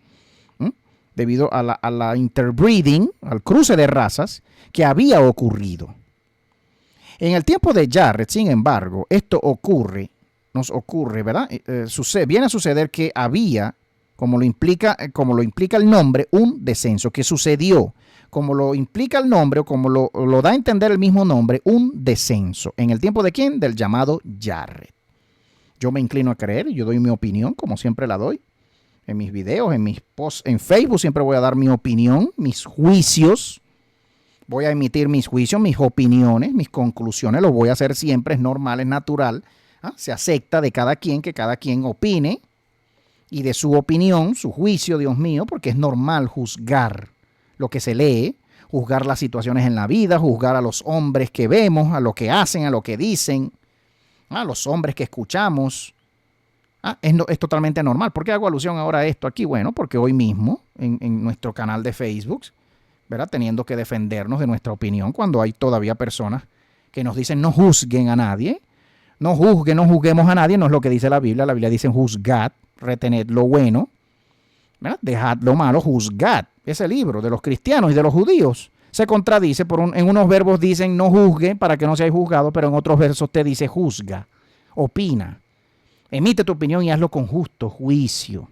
Debido a la interbreeding, al cruce de razas que había ocurrido. En el tiempo de Jared, sin embargo, esto nos ocurre, ¿verdad? Viene a suceder que había, como lo implica el nombre, un descenso, que sucedió, como lo implica el nombre, o como lo da a entender el mismo nombre, un descenso. ¿En el tiempo de quién? Del llamado Jared. Yo me inclino a creer, yo doy mi opinión, como siempre la doy. En mis videos, en mis posts en Facebook siempre voy a dar mi opinión, mis juicios. Voy a emitir mis juicios, mis opiniones, mis conclusiones. Lo voy a hacer siempre, es normal, es natural. Se acepta de cada quien que cada quien opine y de su opinión, su juicio, Dios mío, porque es normal juzgar lo que se lee, juzgar las situaciones en la vida, juzgar a los hombres que vemos, a lo que hacen, a lo que dicen, a los hombres que escuchamos. Es totalmente normal. ¿Por qué hago alusión ahora a esto aquí? Bueno, porque hoy mismo en nuestro canal de Facebook, ¿verdad?, teniendo que defendernos de nuestra opinión cuando hay todavía personas que nos dicen no juzguen a nadie, no juzguemos a nadie, no es lo que dice la Biblia. La Biblia dice juzgad, retened lo bueno, ¿verdad?, dejad lo malo, juzgad. Ese libro de los cristianos y de los judíos se contradice, en unos verbos dicen no juzgue para que no seáis juzgado, pero en otros versos te dice juzga, opina. Emite tu opinión y hazlo con justo juicio.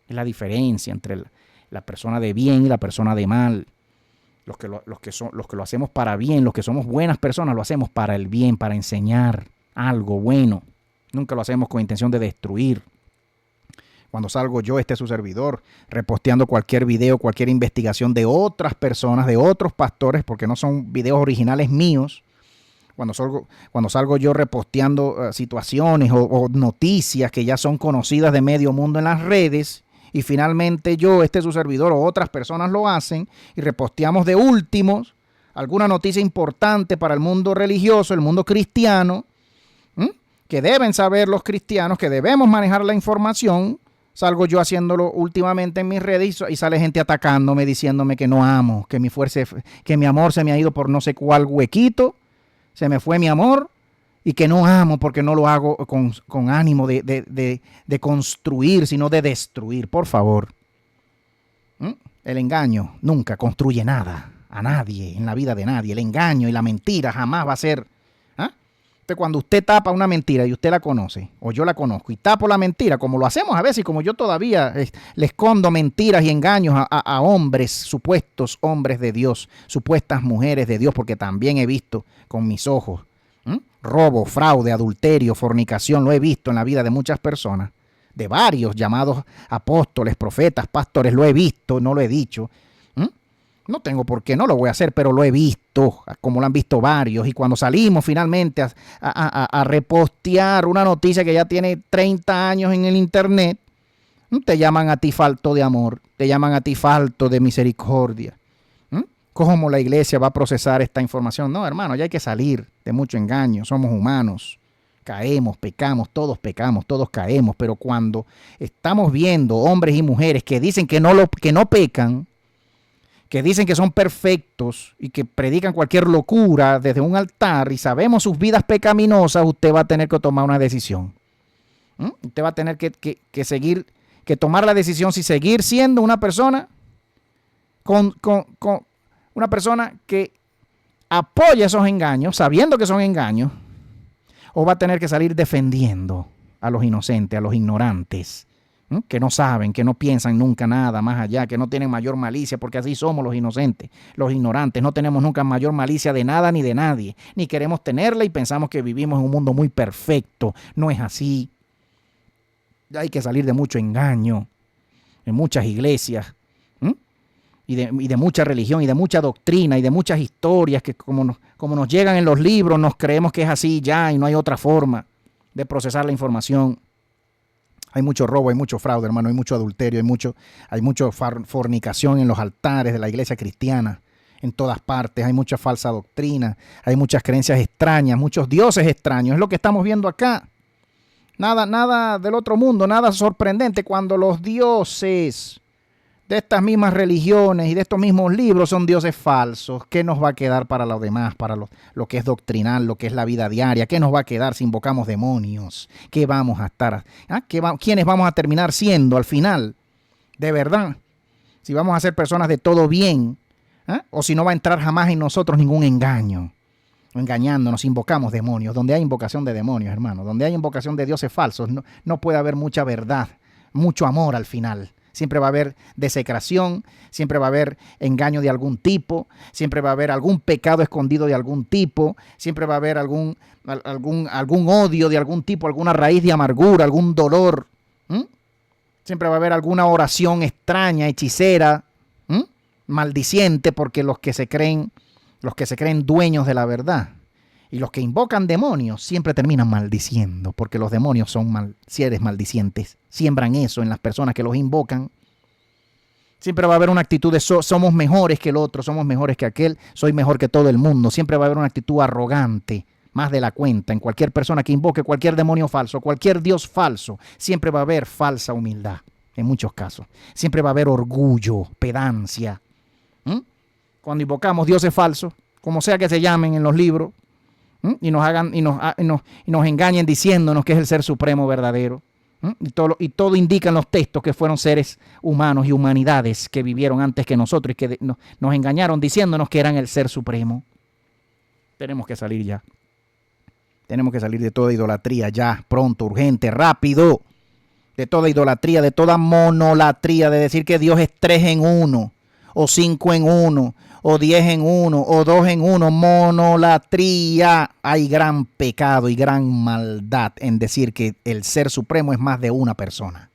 Es la diferencia entre la persona de bien y la persona de mal. Los que lo hacemos para bien, los que somos buenas personas, lo hacemos para el bien, para enseñar algo bueno. Nunca lo hacemos con intención de destruir. Cuando salgo yo, su servidor, reposteando cualquier video, cualquier investigación de otras personas, de otros pastores, porque no son videos originales míos. Cuando salgo yo reposteando situaciones o noticias que ya son conocidas de medio mundo en las redes, y finalmente yo, su servidor o otras personas lo hacen, y reposteamos de últimos alguna noticia importante para el mundo religioso, el mundo cristiano, que deben saber los cristianos, que debemos manejar la información. Salgo yo haciéndolo últimamente en mis redes y sale gente atacándome, diciéndome que no amo, que mi amor se me ha ido por no sé cuál huequito. Se me fue mi amor y que no amo porque no lo hago con ánimo de construir, sino de destruir. Por favor. El engaño nunca construye nada a nadie, en la vida de nadie. El engaño y la mentira jamás va a ser. Entonces, cuando usted tapa una mentira y usted la conoce, o yo la conozco, y tapo la mentira, como lo hacemos a veces, y como yo todavía le escondo mentiras y engaños a hombres, supuestos hombres de Dios, supuestas mujeres de Dios, porque también he visto con mis ojos robo, fraude, adulterio, fornicación, lo he visto en la vida de muchas personas, de varios llamados apóstoles, profetas, pastores, lo he visto, no lo he dicho. No tengo por qué, no lo voy a hacer, pero lo he visto, como lo han visto varios. Y cuando salimos finalmente a repostear una noticia que ya tiene 30 años en el internet, te llaman a ti falto de amor, te llaman a ti falto de misericordia. ¿Cómo la iglesia va a procesar esta información? No, hermano, ya hay que salir de mucho engaño, somos humanos. Caemos, pecamos, todos caemos, pero cuando estamos viendo hombres y mujeres que dicen que no pecan, que dicen que son perfectos y que predican cualquier locura desde un altar y sabemos sus vidas pecaminosas, usted va a tener que tomar una decisión. Usted va a tener que tomar la decisión si seguir siendo una persona con una persona que apoya esos engaños, sabiendo que son engaños, o va a tener que salir defendiendo a los inocentes, a los ignorantes, que no saben, que no piensan nunca nada más allá, que no tienen mayor malicia, porque así somos los inocentes, los ignorantes. No tenemos nunca mayor malicia de nada ni de nadie, ni queremos tenerla y pensamos que vivimos en un mundo muy perfecto. No es así. Hay que salir de mucho engaño en muchas iglesias, y de mucha religión y de mucha doctrina y de muchas historias que como nos llegan en los libros nos creemos que es así ya y no hay otra forma de procesar la información. Hay mucho robo, hay mucho fraude, hermano, hay mucho adulterio, hay mucho fornicación en los altares de la iglesia cristiana, en todas partes, hay mucha falsa doctrina, hay muchas creencias extrañas, muchos dioses extraños. Es lo que estamos viendo acá. Nada del otro mundo, nada sorprendente cuando los dioses de estas mismas religiones y de estos mismos libros son dioses falsos. ¿Qué nos va a quedar para los demás, para lo que es doctrinal, lo que es la vida diaria? ¿Qué nos va a quedar si invocamos demonios? ¿Qué vamos a estar? ¿Quiénes vamos a terminar siendo al final? De verdad. Si vamos a ser personas de todo bien, o si no va a entrar jamás en nosotros ningún engaño. Engañándonos, invocamos demonios. Donde hay invocación de demonios, hermano, donde hay invocación de dioses falsos, no puede haber mucha verdad, mucho amor al final. Siempre va a haber desecración, siempre va a haber engaño de algún tipo, siempre va a haber algún pecado escondido de algún tipo, siempre va a haber algún odio de algún tipo, alguna raíz de amargura, algún dolor. Siempre va a haber alguna oración extraña, hechicera, maldiciente, porque los que se creen dueños de la verdad y los que invocan demonios siempre terminan maldiciendo, porque los demonios son seres maldicientes. Siembran eso en las personas que los invocan. Siempre va a haber una actitud de somos mejores que el otro, somos mejores que aquel, soy mejor que todo el mundo. Siempre va a haber una actitud arrogante, más de la cuenta, en cualquier persona que invoque cualquier demonio falso, cualquier dios falso. Siempre va a haber falsa humildad, en muchos casos. Siempre va a haber orgullo, pedancia. Cuando invocamos dioses falsos, como sea que se llamen en los libros, y nos engañen diciéndonos que es el ser supremo verdadero. Y todo indica en los textos que fueron seres humanos y humanidades que vivieron antes que nosotros y que nos engañaron diciéndonos que eran el ser supremo. Tenemos que salir ya. Tenemos que salir de toda idolatría ya, pronto, urgente, rápido. De toda idolatría, de toda monolatría, de decir que Dios es 3 en 1, o 5 en 1, o 10 en 1, o 2 en 1, monolatría. Hay gran pecado y gran maldad en decir que el ser supremo es más de una persona.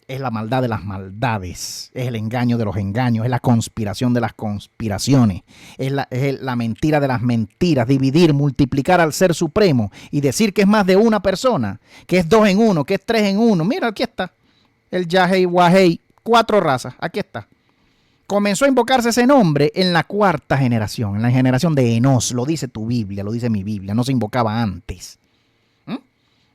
Es la maldad de las maldades, es el engaño de los engaños, es la conspiración de las conspiraciones, es la mentira de las mentiras, dividir, multiplicar al ser supremo y decir que es más de una persona, que es 2 en 1, que es 3 en 1. Mira, aquí está, el Yahey, Wahey, 4 razas, aquí está. Comenzó a invocarse ese nombre en la 4ª generación, en la generación de Enos. Lo dice tu Biblia, lo dice mi Biblia. No se invocaba antes.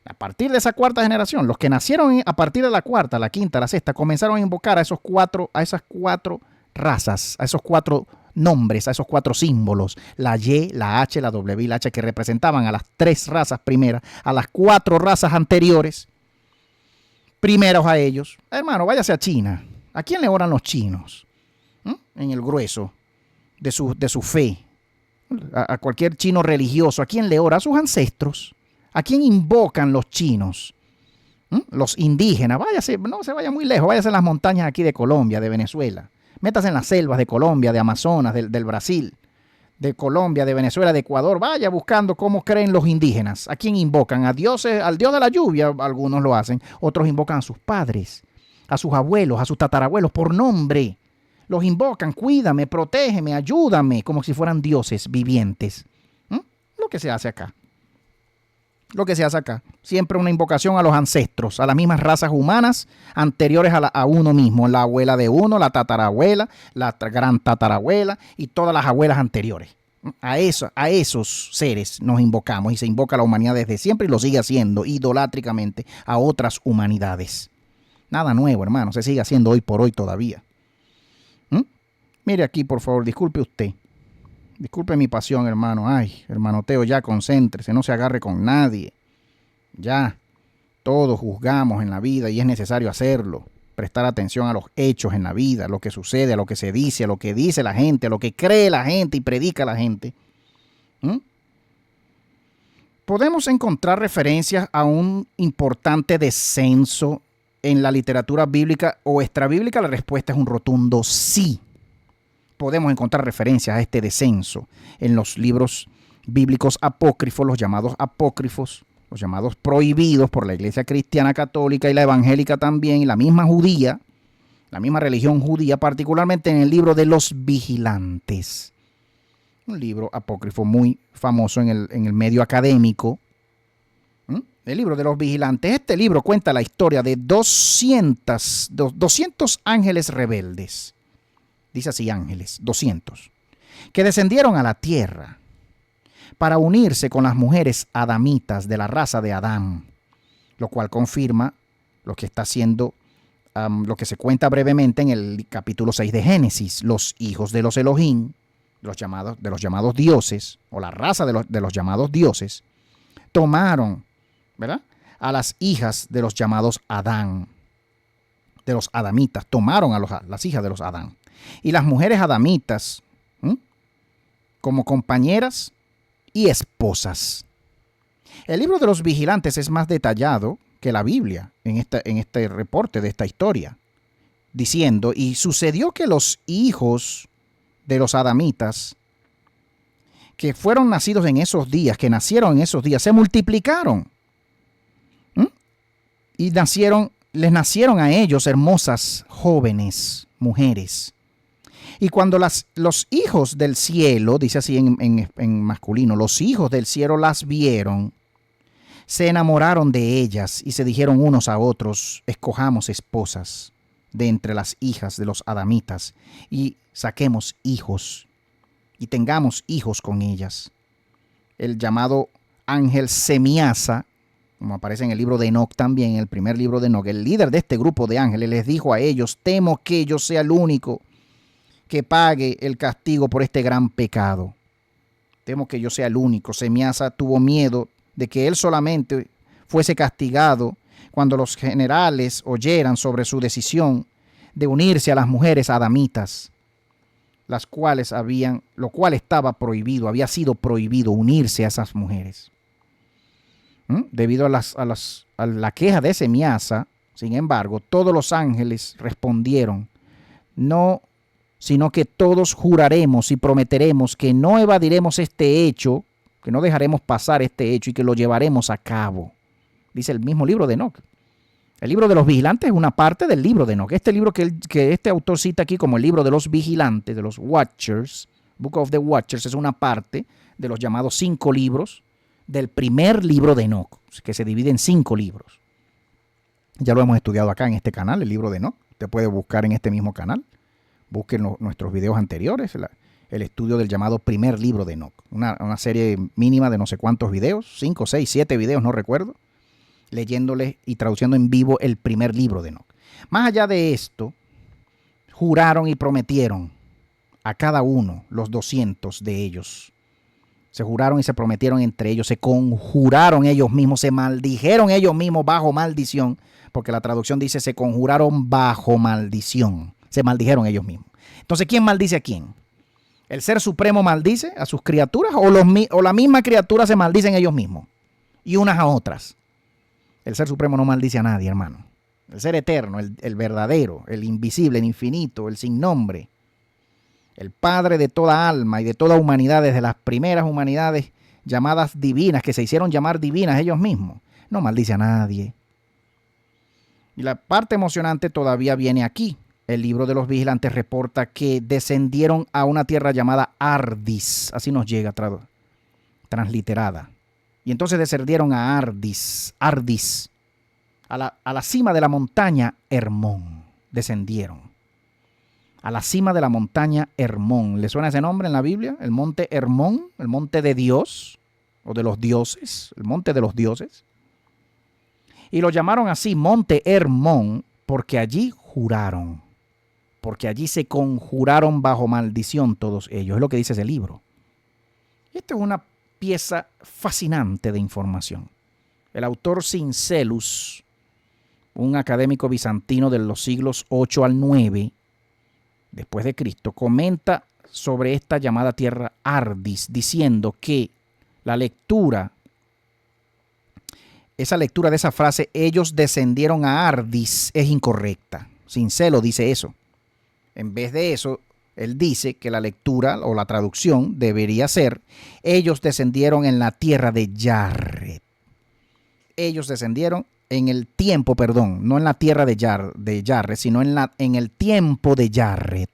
A partir de esa 4ª generación, los que nacieron a partir de la 4ª, la 5ª, la 6ª, comenzaron a invocar a esas 4 razas, a esos 4 nombres, a esos 4 símbolos, la Y, la H, la W y la H, que representaban a las 3 razas primeras, a las 4 razas anteriores, primeros a ellos. Hermano, váyase a China. ¿A quién le oran los chinos? En el grueso de su fe. A cualquier chino religioso, ¿a quién le ora? A sus ancestros. ¿A quién invocan los chinos? Los indígenas. Váyase, no se vaya muy lejos, váyase a las montañas aquí de Colombia, de Venezuela. Métase en las selvas de Colombia, de Amazonas, del Brasil, de Colombia, de Venezuela, de Ecuador. Vaya buscando cómo creen los indígenas. ¿A quién invocan? A dioses, al dios de la lluvia, algunos lo hacen. Otros invocan a sus padres, a sus abuelos, a sus tatarabuelos, por nombre. Los invocan, cuídame, protégeme, ayúdame, como si fueran dioses vivientes. Lo que se hace acá. Siempre una invocación a los ancestros, a las mismas razas humanas anteriores a uno mismo. La abuela de uno, la tatarabuela, la gran tatarabuela y todas las abuelas anteriores. A esos seres nos invocamos y se invoca a la humanidad desde siempre y lo sigue haciendo idolátricamente a otras humanidades. Nada nuevo, hermano, se sigue haciendo hoy por hoy todavía. Mire aquí, por favor, disculpe usted. Disculpe mi pasión, hermano. Ay, hermano Teo, ya concéntrese, no se agarre con nadie. Ya, todos juzgamos en la vida y es necesario hacerlo. Prestar atención a los hechos en la vida, a lo que sucede, a lo que se dice, a lo que dice la gente, a lo que cree la gente y predica la gente. Podemos encontrar referencias a un importante descenso en la literatura bíblica o extrabíblica. La respuesta es un rotundo sí. Podemos encontrar referencias a este descenso en los libros bíblicos apócrifos, los llamados apócrifos, los llamados prohibidos por la Iglesia Cristiana Católica y la evangélica también, y la misma judía, la misma religión judía, particularmente en el libro de los vigilantes. Un libro apócrifo muy famoso en el medio académico. El libro de los vigilantes. Este libro cuenta la historia de 200 ángeles rebeldes. dice así ángeles, 200, que descendieron a la tierra para unirse con las mujeres adamitas de la raza de Adán, lo cual confirma lo que está haciendo, lo que se cuenta brevemente en el capítulo 6 de Génesis, los hijos de los Elohim, de los llamados dioses, o la raza de los llamados dioses, tomaron, ¿verdad?, a las hijas de los llamados Adán, de los adamitas, tomaron a las hijas de los Adán. Y las mujeres adamitas, como compañeras y esposas. El libro de los vigilantes es más detallado que la Biblia en este reporte de esta historia, diciendo, y sucedió que los hijos de los adamitas que fueron nacidos en esos días, que nacieron en esos días, se multiplicaron. Y les nacieron a ellos hermosas jóvenes mujeres. Y cuando los hijos del cielo, dice así en masculino, los hijos del cielo las vieron, se enamoraron de ellas y se dijeron unos a otros, escojamos esposas de entre las hijas de los adamitas y saquemos hijos y tengamos hijos con ellas. El llamado ángel Semiasa, como aparece en el libro de Enoc también, en el primer libro de Enoc, el líder de este grupo de ángeles les dijo a ellos, temo que yo sea el único que pague el castigo por este gran pecado. Temo que yo sea el único. Semiasa tuvo miedo de que él solamente fuese castigado cuando los generales oyeran sobre su decisión de unirse a las mujeres adamitas, lo cual estaba prohibido, había sido prohibido unirse a esas mujeres. Debido a la queja de Semiasa, sin embargo, todos los ángeles respondieron, no, sino que todos juraremos y prometeremos que no evadiremos este hecho, que no dejaremos pasar este hecho y que lo llevaremos a cabo. Dice el mismo libro de Enoc. El libro de los vigilantes es una parte del libro de Enoc. Este libro que este autor cita aquí como el libro de los vigilantes, de los Watchers, Book of the Watchers, es una parte de los llamados 5 libros del primer libro de Enoc, que se divide en 5 libros. Ya lo hemos estudiado acá en este canal, el libro de Enoc. Usted puede buscar en este mismo canal. Busquen nuestros videos anteriores, el estudio del llamado primer libro de Enoc. Una serie mínima de no sé cuántos videos, 5, 6, 7 videos, no recuerdo, leyéndoles y traduciendo en vivo el primer libro de Enoc. Más allá de esto, juraron y prometieron a cada uno, los 200 de ellos. Se juraron y se prometieron entre ellos, se conjuraron ellos mismos, se maldijeron ellos mismos bajo maldición, porque la traducción dice se conjuraron bajo maldición, se maldijeron ellos mismos. Entonces, ¿quién maldice a quién? ¿El Ser Supremo maldice a sus criaturas o la misma criatura se maldicen ellos mismos y unas a otras? El Ser Supremo no maldice a nadie, hermano. El Ser Eterno, el verdadero, el invisible, el infinito, el sin nombre, el Padre de toda alma y de toda humanidad, desde las primeras humanidades llamadas divinas, que se hicieron llamar divinas ellos mismos, no maldice a nadie. Y la parte emocionante todavía viene aquí. El libro de los vigilantes reporta que descendieron a una tierra llamada Ardis, así nos llega transliterada. Y entonces descendieron a Ardis, a la cima de la montaña Hermón, descendieron. A la cima de la montaña Hermón. ¿Le suena ese nombre en la Biblia? El monte Hermón, el monte de Dios, o de los dioses, el monte de los dioses. Y lo llamaron así, monte Hermón, porque allí juraron, porque allí se conjuraron bajo maldición todos ellos. Es lo que dice ese libro. Esta es una pieza fascinante de información. El autor Cincelus, un académico bizantino de los siglos 8 al 9, después de Cristo, comenta sobre esta llamada tierra Ardis, diciendo que esa lectura de esa frase, ellos descendieron a Ardis, es incorrecta. Cincelo dice eso. En vez de eso, él dice que la lectura o la traducción debería ser, ellos descendieron en la tierra de Yarret. Ellos descendieron en el tiempo, no en la tierra de Yarret, sino en el tiempo de Yarret.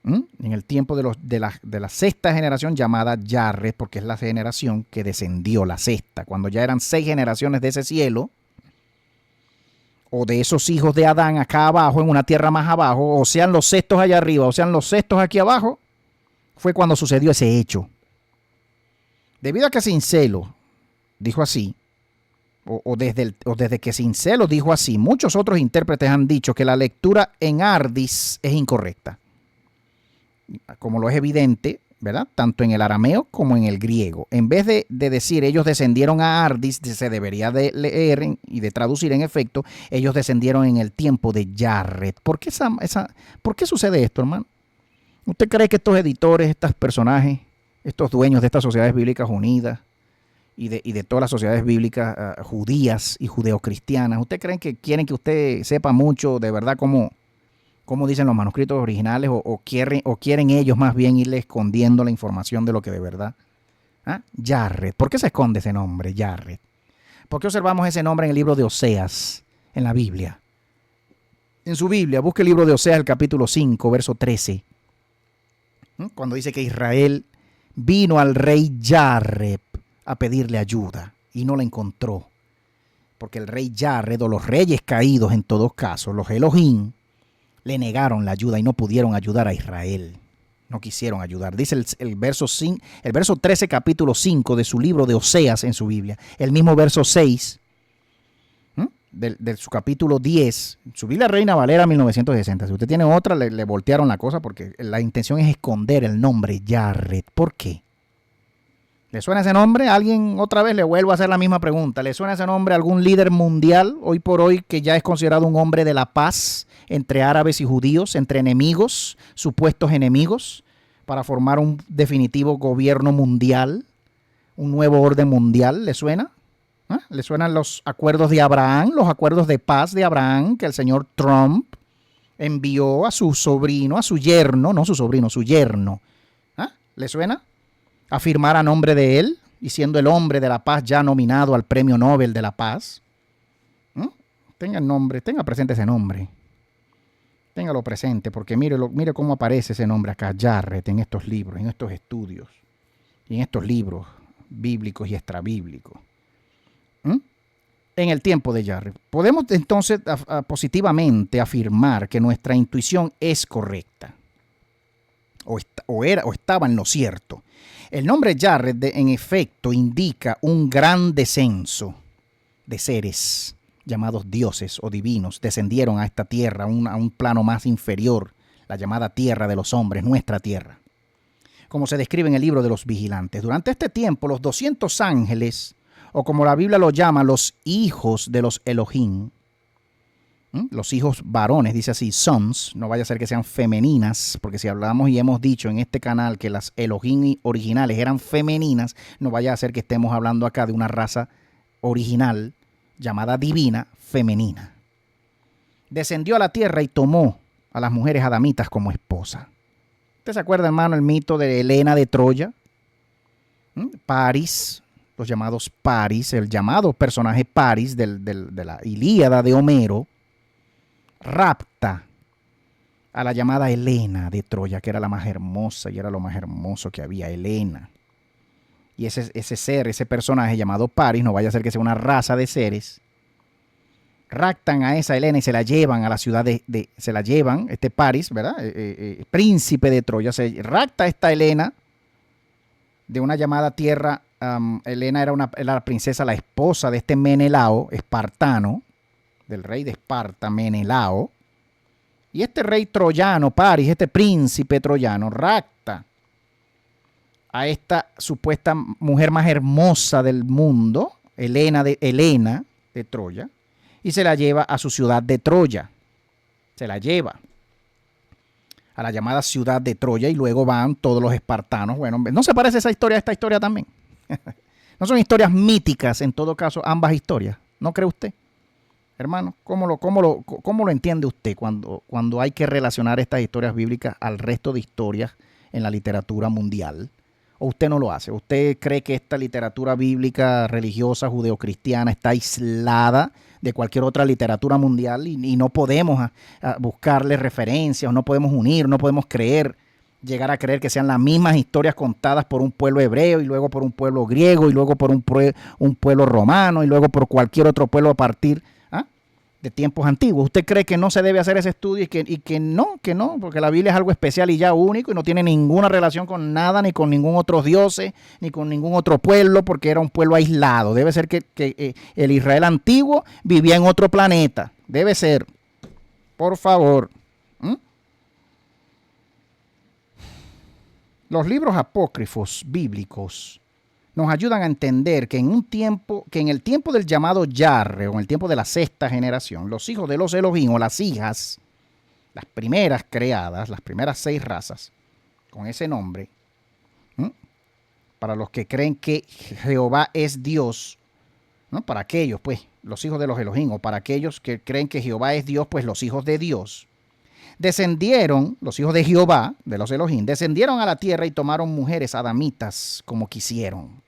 En el tiempo de la sexta generación llamada Yarret, porque es la generación que descendió, la sexta. Cuando ya eran 6 generaciones de ese cielo, o de esos hijos de Adán acá abajo, en una tierra más abajo, o sean los sextos allá arriba, o sean los sextos aquí abajo, fue cuando sucedió ese hecho. Debido a que Sincelo dijo así, o desde que Sincelo dijo así, muchos otros intérpretes han dicho que la lectura en Ardis es incorrecta, como lo es evidente, ¿verdad? Tanto en el arameo como en el griego. En vez de decir ellos descendieron a Ardis, se debería de leer y de traducir en efecto, ellos descendieron en el tiempo de Jared. ¿Por qué sucede esto, hermano? ¿Usted cree que estos editores, estos personajes, estos dueños de estas sociedades bíblicas unidas y de todas las sociedades bíblicas judías y judeocristianas, ¿usted creen que quieren que usted sepa mucho de verdad cómo dicen los manuscritos originales o quieren ellos más bien irle escondiendo la información de lo que de verdad? Jared. ¿Por qué se esconde ese nombre, Jared? ¿Por qué observamos ese nombre en el libro de Oseas, en la Biblia? En su Biblia, busque el libro de Oseas, el capítulo 5, verso 13. Cuando dice que Israel vino al rey Jared a pedirle ayuda y no la encontró. Porque el rey Jared, o los reyes caídos en todos casos, los Elohim, le negaron la ayuda y no pudieron ayudar a Israel. No quisieron ayudar. Dice el verso 13, capítulo 5 de su libro de Oseas en su Biblia. El mismo verso 6 de su capítulo 10. Su Biblia Reina Valera 1960. Si usted tiene otra, le voltearon la cosa porque la intención es esconder el nombre Jared. ¿Por qué? ¿Le suena ese nombre? Alguien, otra vez le vuelvo a hacer la misma pregunta. ¿Le suena ese nombre a algún líder mundial hoy por hoy que ya es considerado un hombre de la paz entre árabes y judíos, entre enemigos, supuestos enemigos, para formar un definitivo gobierno mundial, un nuevo orden mundial? ¿Le suena? ¿Le suenan los acuerdos de Abraham, los acuerdos de paz de Abraham que el señor Trump envió a su sobrino, a su yerno, no su sobrino, su yerno? ¿Le suena? A firmar a nombre de él y siendo el hombre de la paz ya nominado al Premio Nobel de la Paz. Tenga presente ese nombre. Téngalo presente porque mire cómo aparece ese nombre acá, Jared, en estos libros, en estos estudios y en estos libros bíblicos y extrabíblicos. En el tiempo de Jared. Podemos entonces positivamente afirmar que nuestra intuición es correcta o estaba en lo cierto. El nombre Jared, en efecto, indica un gran descenso de seres llamados dioses o divinos. Descendieron a esta tierra, a un plano más inferior, la llamada tierra de los hombres, nuestra tierra, como se describe en el libro de los vigilantes. Durante este tiempo, los 200 ángeles, o como la Biblia lo llama, los hijos de los Elohim, los hijos varones, dice así, sons, no vaya a ser que sean femeninas, porque si hablamos y hemos dicho en este canal que las Elohim originales eran femeninas, no vaya a ser que estemos hablando acá de una raza original llamada divina femenina. Descendió a la tierra y tomó a las mujeres adamitas como esposa. ¿Usted se acuerda, hermano, el mito de Helena de Troya? Paris, los llamados Paris, el llamado personaje Paris de la Ilíada de Homero, rapta a la llamada Helena de Troya, que era la más hermosa y era lo más hermoso que había, Helena. Y ese personaje llamado Paris, no vaya a ser que sea una raza de seres, raptan a esa Helena y se la llevan a la ciudad se la llevan, Paris, ¿verdad? Príncipe de Troya, se rapta a esta Helena de una llamada tierra. Helena era la princesa, la esposa de este Menelao, espartano, del rey de Esparta, Menelao. Y este rey troyano, Paris, este príncipe troyano, rapta a esta supuesta mujer más hermosa del mundo, Helena de Troya, y se la lleva a su ciudad de Troya. Se la lleva a la llamada ciudad de Troya y luego van todos los espartanos. Bueno, ¿no se parece esa historia a esta historia también? ¿No son historias míticas en todo caso ambas historias? ¿No cree usted? Hermano, ¿cómo lo entiende usted cuando hay que relacionar estas historias bíblicas al resto de historias en la literatura mundial? ¿O usted no lo hace? ¿Usted cree que esta literatura bíblica religiosa judeocristiana está aislada de cualquier otra literatura mundial y no podemos buscarle referencias, no podemos unir, no podemos llegar a creer que sean las mismas historias contadas por un pueblo hebreo y luego por un pueblo griego y luego por un pueblo romano y luego por cualquier otro pueblo a partir de tiempos antiguos. ¿Usted cree que no se debe hacer ese estudio y que no, porque la Biblia es algo especial y ya único y no tiene ninguna relación con nada, ni con ningún otro dios, ni con ningún otro pueblo, porque era un pueblo aislado? Debe ser que el Israel antiguo vivía en otro planeta. Debe ser. Por favor. Los libros apócrifos bíblicos nos ayudan a entender que en el tiempo del llamado Yarre, o en el tiempo de la sexta generación, los hijos de los Elohim, o las hijas, las primeras creadas, las primeras 6 razas, con ese nombre, para los que creen que Jehová es Dios, ¿no? Para aquellos, pues, los hijos de los Elohim, o para aquellos que creen que Jehová es Dios, pues los hijos de Dios, descendieron, los hijos de Jehová, de los Elohim, descendieron a la tierra y tomaron mujeres adamitas como quisieron.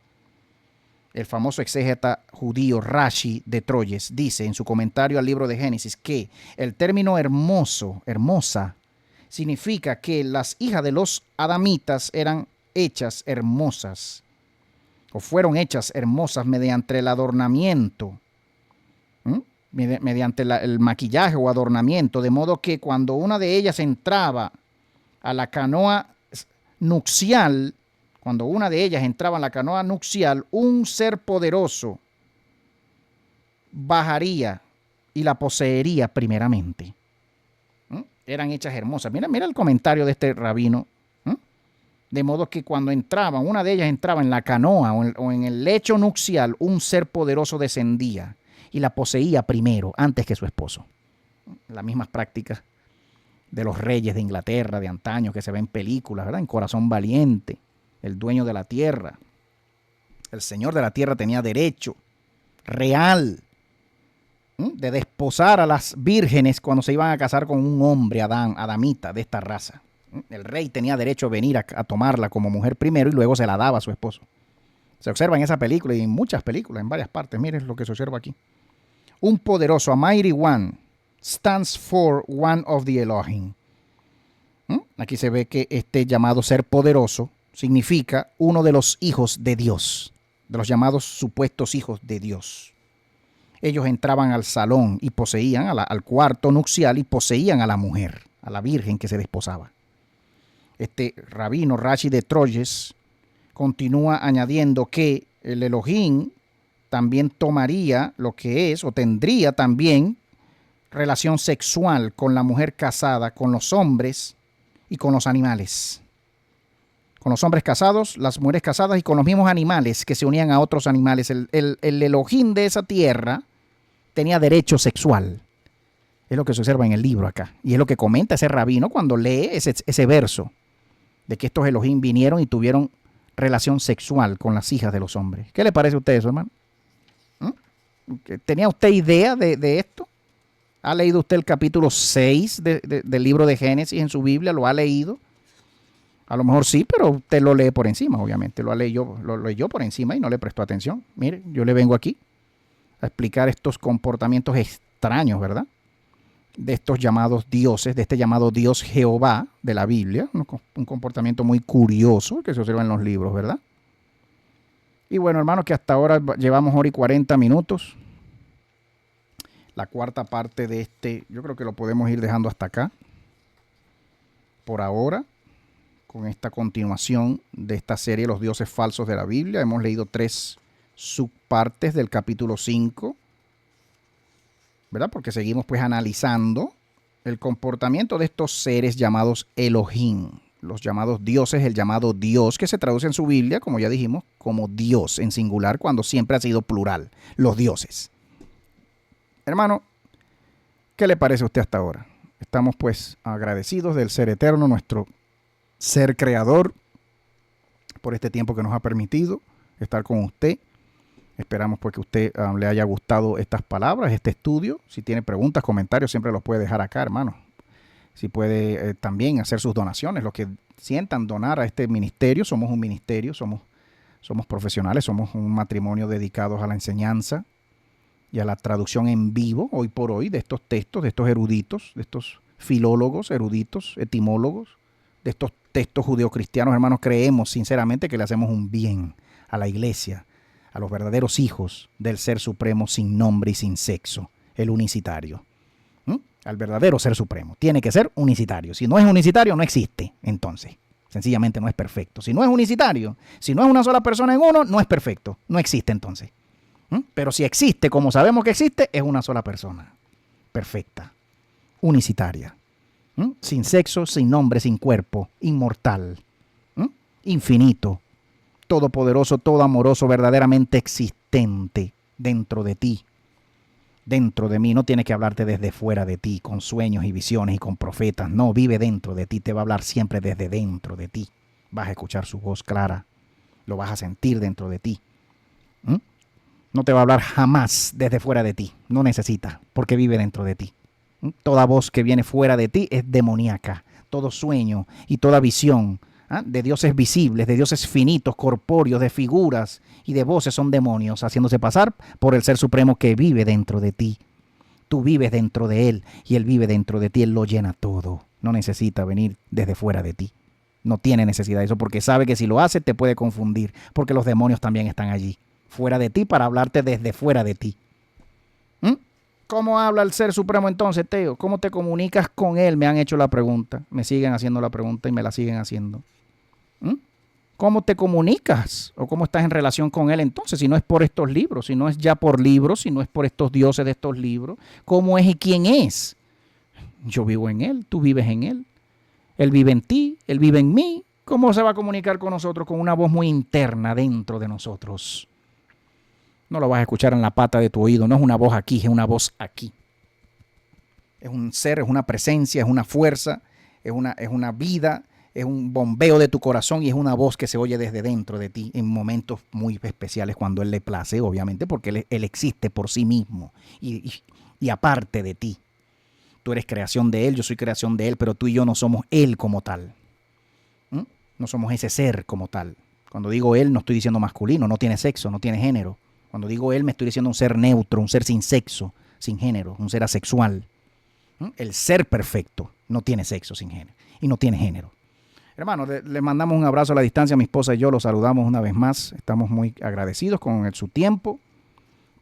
El famoso exégeta judío Rashi de Troyes dice en su comentario al libro de Génesis que el término hermoso, hermosa, significa que las hijas de los adamitas eran hechas hermosas, o fueron hechas hermosas mediante el adornamiento, mediante el maquillaje o adornamiento, de modo que cuando una de ellas entraba a la canoa nupcial, un ser poderoso bajaría y la poseería primeramente. Eran hechas hermosas. Mira el comentario de este rabino. De modo que cuando entraban, una de ellas entraba en la canoa o en el lecho nupcial, un ser poderoso descendía y la poseía primero, antes que su esposo. Las mismas prácticas de los reyes de Inglaterra de antaño que se ven en películas, ¿verdad? En Corazón Valiente. El dueño de la tierra, el señor de la tierra, tenía derecho real de desposar a las vírgenes cuando se iban a casar con un hombre, adamita, de esta raza. El rey tenía derecho a venir a tomarla como mujer primero y luego se la daba a su esposo. Se observa en esa película y en muchas películas, en varias partes. Miren lo que se observa aquí. Un poderoso, a mighty one, stands for one of the Elohim. Aquí se ve que este llamado ser poderoso significa uno de los hijos de Dios, de los llamados supuestos hijos de Dios. Ellos entraban al salón y poseían, al cuarto nupcial, y poseían a la mujer, a la virgen que se desposaba. Este rabino Rashi de Troyes continúa añadiendo que el Elohim también tomaría lo que es, o tendría también, relación sexual con la mujer casada, con los hombres y con los animales. Con los hombres casados, las mujeres casadas y con los mismos animales que se unían a otros animales. El Elohim de esa tierra tenía derecho sexual. Es lo que se observa en el libro acá. Y es lo que comenta ese rabino cuando lee ese verso de que estos Elohim vinieron y tuvieron relación sexual con las hijas de los hombres. ¿Qué le parece a usted eso, hermano? ¿Tenía usted idea de esto? ¿Ha leído usted el capítulo 6 del libro de Génesis en su Biblia? ¿Lo ha leído? A lo mejor sí, pero usted lo lee por encima, obviamente. Lo leyó por encima y no le prestó atención. Mire, yo le vengo aquí a explicar estos comportamientos extraños, ¿verdad? De estos llamados dioses, de este llamado Dios Jehová de la Biblia. Un comportamiento muy curioso que se observa en los libros, ¿verdad? Y bueno, hermanos, que hasta ahora llevamos hora y 40 minutos. La cuarta parte de este, yo creo que lo podemos ir dejando hasta acá. Por ahora, con esta continuación de esta serie, Los dioses falsos de la Biblia. Hemos leído 3 subpartes del capítulo 5, ¿verdad? Porque seguimos pues analizando el comportamiento de estos seres llamados Elohim, los llamados dioses, el llamado Dios, que se traduce en su Biblia, como ya dijimos, como Dios en singular, cuando siempre ha sido plural, los dioses. Hermano, ¿qué le parece a usted hasta ahora? Estamos pues agradecidos del Ser Eterno, nuestro Ser Creador, por este tiempo que nos ha permitido estar con usted. Esperamos pues que a usted le haya gustado estas palabras, este estudio. Si tiene preguntas, comentarios, siempre los puede dejar acá, hermano. Si puede también hacer sus donaciones, los que sientan donar a este ministerio. Somos un ministerio, somos profesionales, somos un matrimonio dedicados a la enseñanza y a la traducción en vivo, hoy por hoy, de estos textos, de estos eruditos, de estos filólogos, eruditos, etimólogos, de estos textos judeocristianos. Hermanos, creemos sinceramente que le hacemos un bien a la iglesia, a los verdaderos hijos del Ser Supremo sin nombre y sin sexo, el unicitario. Al verdadero ser supremo. Tiene que ser unicitario. Si no es unicitario, no existe. Entonces, sencillamente no es perfecto. Si no es unicitario, si no es una sola persona en uno, no es perfecto. No existe entonces. Pero si existe, como sabemos que existe, es una sola persona. Perfecta. Unicitaria. Sin sexo, sin nombre, sin cuerpo. Inmortal. Infinito. Todopoderoso, todo amoroso, verdaderamente existente dentro de ti. Dentro de mí, no tiene que hablarte desde fuera de ti, con sueños y visiones y con profetas. No, vive dentro de ti, te va a hablar siempre desde dentro de ti. Vas a escuchar su voz clara, lo vas a sentir dentro de ti. No te va a hablar jamás desde fuera de ti, no necesita, porque vive dentro de ti. Toda voz que viene fuera de ti es demoníaca. Todo sueño y toda visión de dioses visibles, de dioses finitos, corpóreos, de figuras y de voces son demonios, haciéndose pasar por el Ser Supremo que vive dentro de ti. Tú vives dentro de Él y Él vive dentro de ti, Él lo llena todo. No necesita venir desde fuera de ti. No tiene necesidad de eso porque sabe que si lo hace te puede confundir, porque los demonios también están allí, fuera de ti, para hablarte desde fuera de ti. ¿Cómo habla el Ser Supremo entonces, Teo? ¿Cómo te comunicas con Él? Me han hecho la pregunta, me siguen haciendo la pregunta y me la siguen haciendo. ¿Cómo te comunicas? ¿O cómo estás en relación con Él entonces? Si no es por estos libros, si no es ya por libros, si no es por estos dioses de estos libros, ¿cómo es y quién es? Yo vivo en Él, tú vives en Él. Él vive en ti, Él vive en mí. ¿Cómo se va a comunicar con nosotros? Con una voz muy interna dentro de nosotros. No lo vas a escuchar en la pata de tu oído, no es una voz aquí, es una voz aquí. Es un ser, es una presencia, es una fuerza, es una vida, es un bombeo de tu corazón y es una voz que se oye desde dentro de ti en momentos muy especiales cuando Él le place, obviamente, porque Él existe por sí mismo y aparte de ti. Tú eres creación de Él, yo soy creación de Él, pero tú y yo no somos Él como tal. No somos ese ser como tal. Cuando digo Él no estoy diciendo masculino, no tiene sexo, no tiene género. Cuando digo Él me estoy diciendo un ser neutro, un ser sin sexo, sin género, un ser asexual. El ser perfecto no tiene sexo sin género y no tiene género. Hermano, le mandamos un abrazo a la distancia. Mi esposa y yo los saludamos una vez más. Estamos muy agradecidos con su tiempo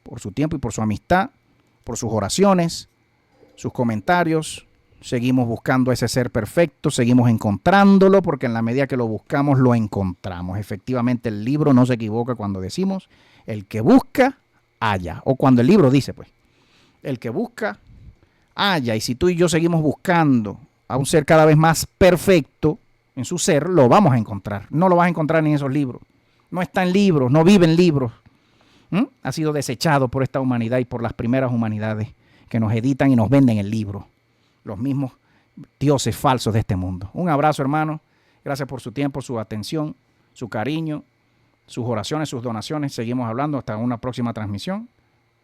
y por su amistad, por sus oraciones, sus comentarios. Seguimos buscando ese ser perfecto, seguimos encontrándolo, porque en la medida que lo buscamos, lo encontramos. Efectivamente, el libro no se equivoca cuando decimos, el que busca, halla. O cuando el libro dice, pues, el que busca, halla. Y si tú y yo seguimos buscando a un ser cada vez más perfecto en su ser, lo vamos a encontrar. No lo vas a encontrar en esos libros. No está en libros, no vive en libros. Ha sido desechado por esta humanidad y por las primeras humanidades que nos editan y nos venden el libro. Los mismos dioses falsos de este mundo. Un abrazo, hermano. Gracias por su tiempo, su atención, su cariño, sus oraciones, sus donaciones. Seguimos hablando hasta una próxima transmisión.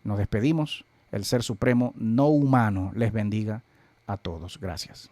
Nos despedimos. El Ser Supremo no humano les bendiga a todos. Gracias.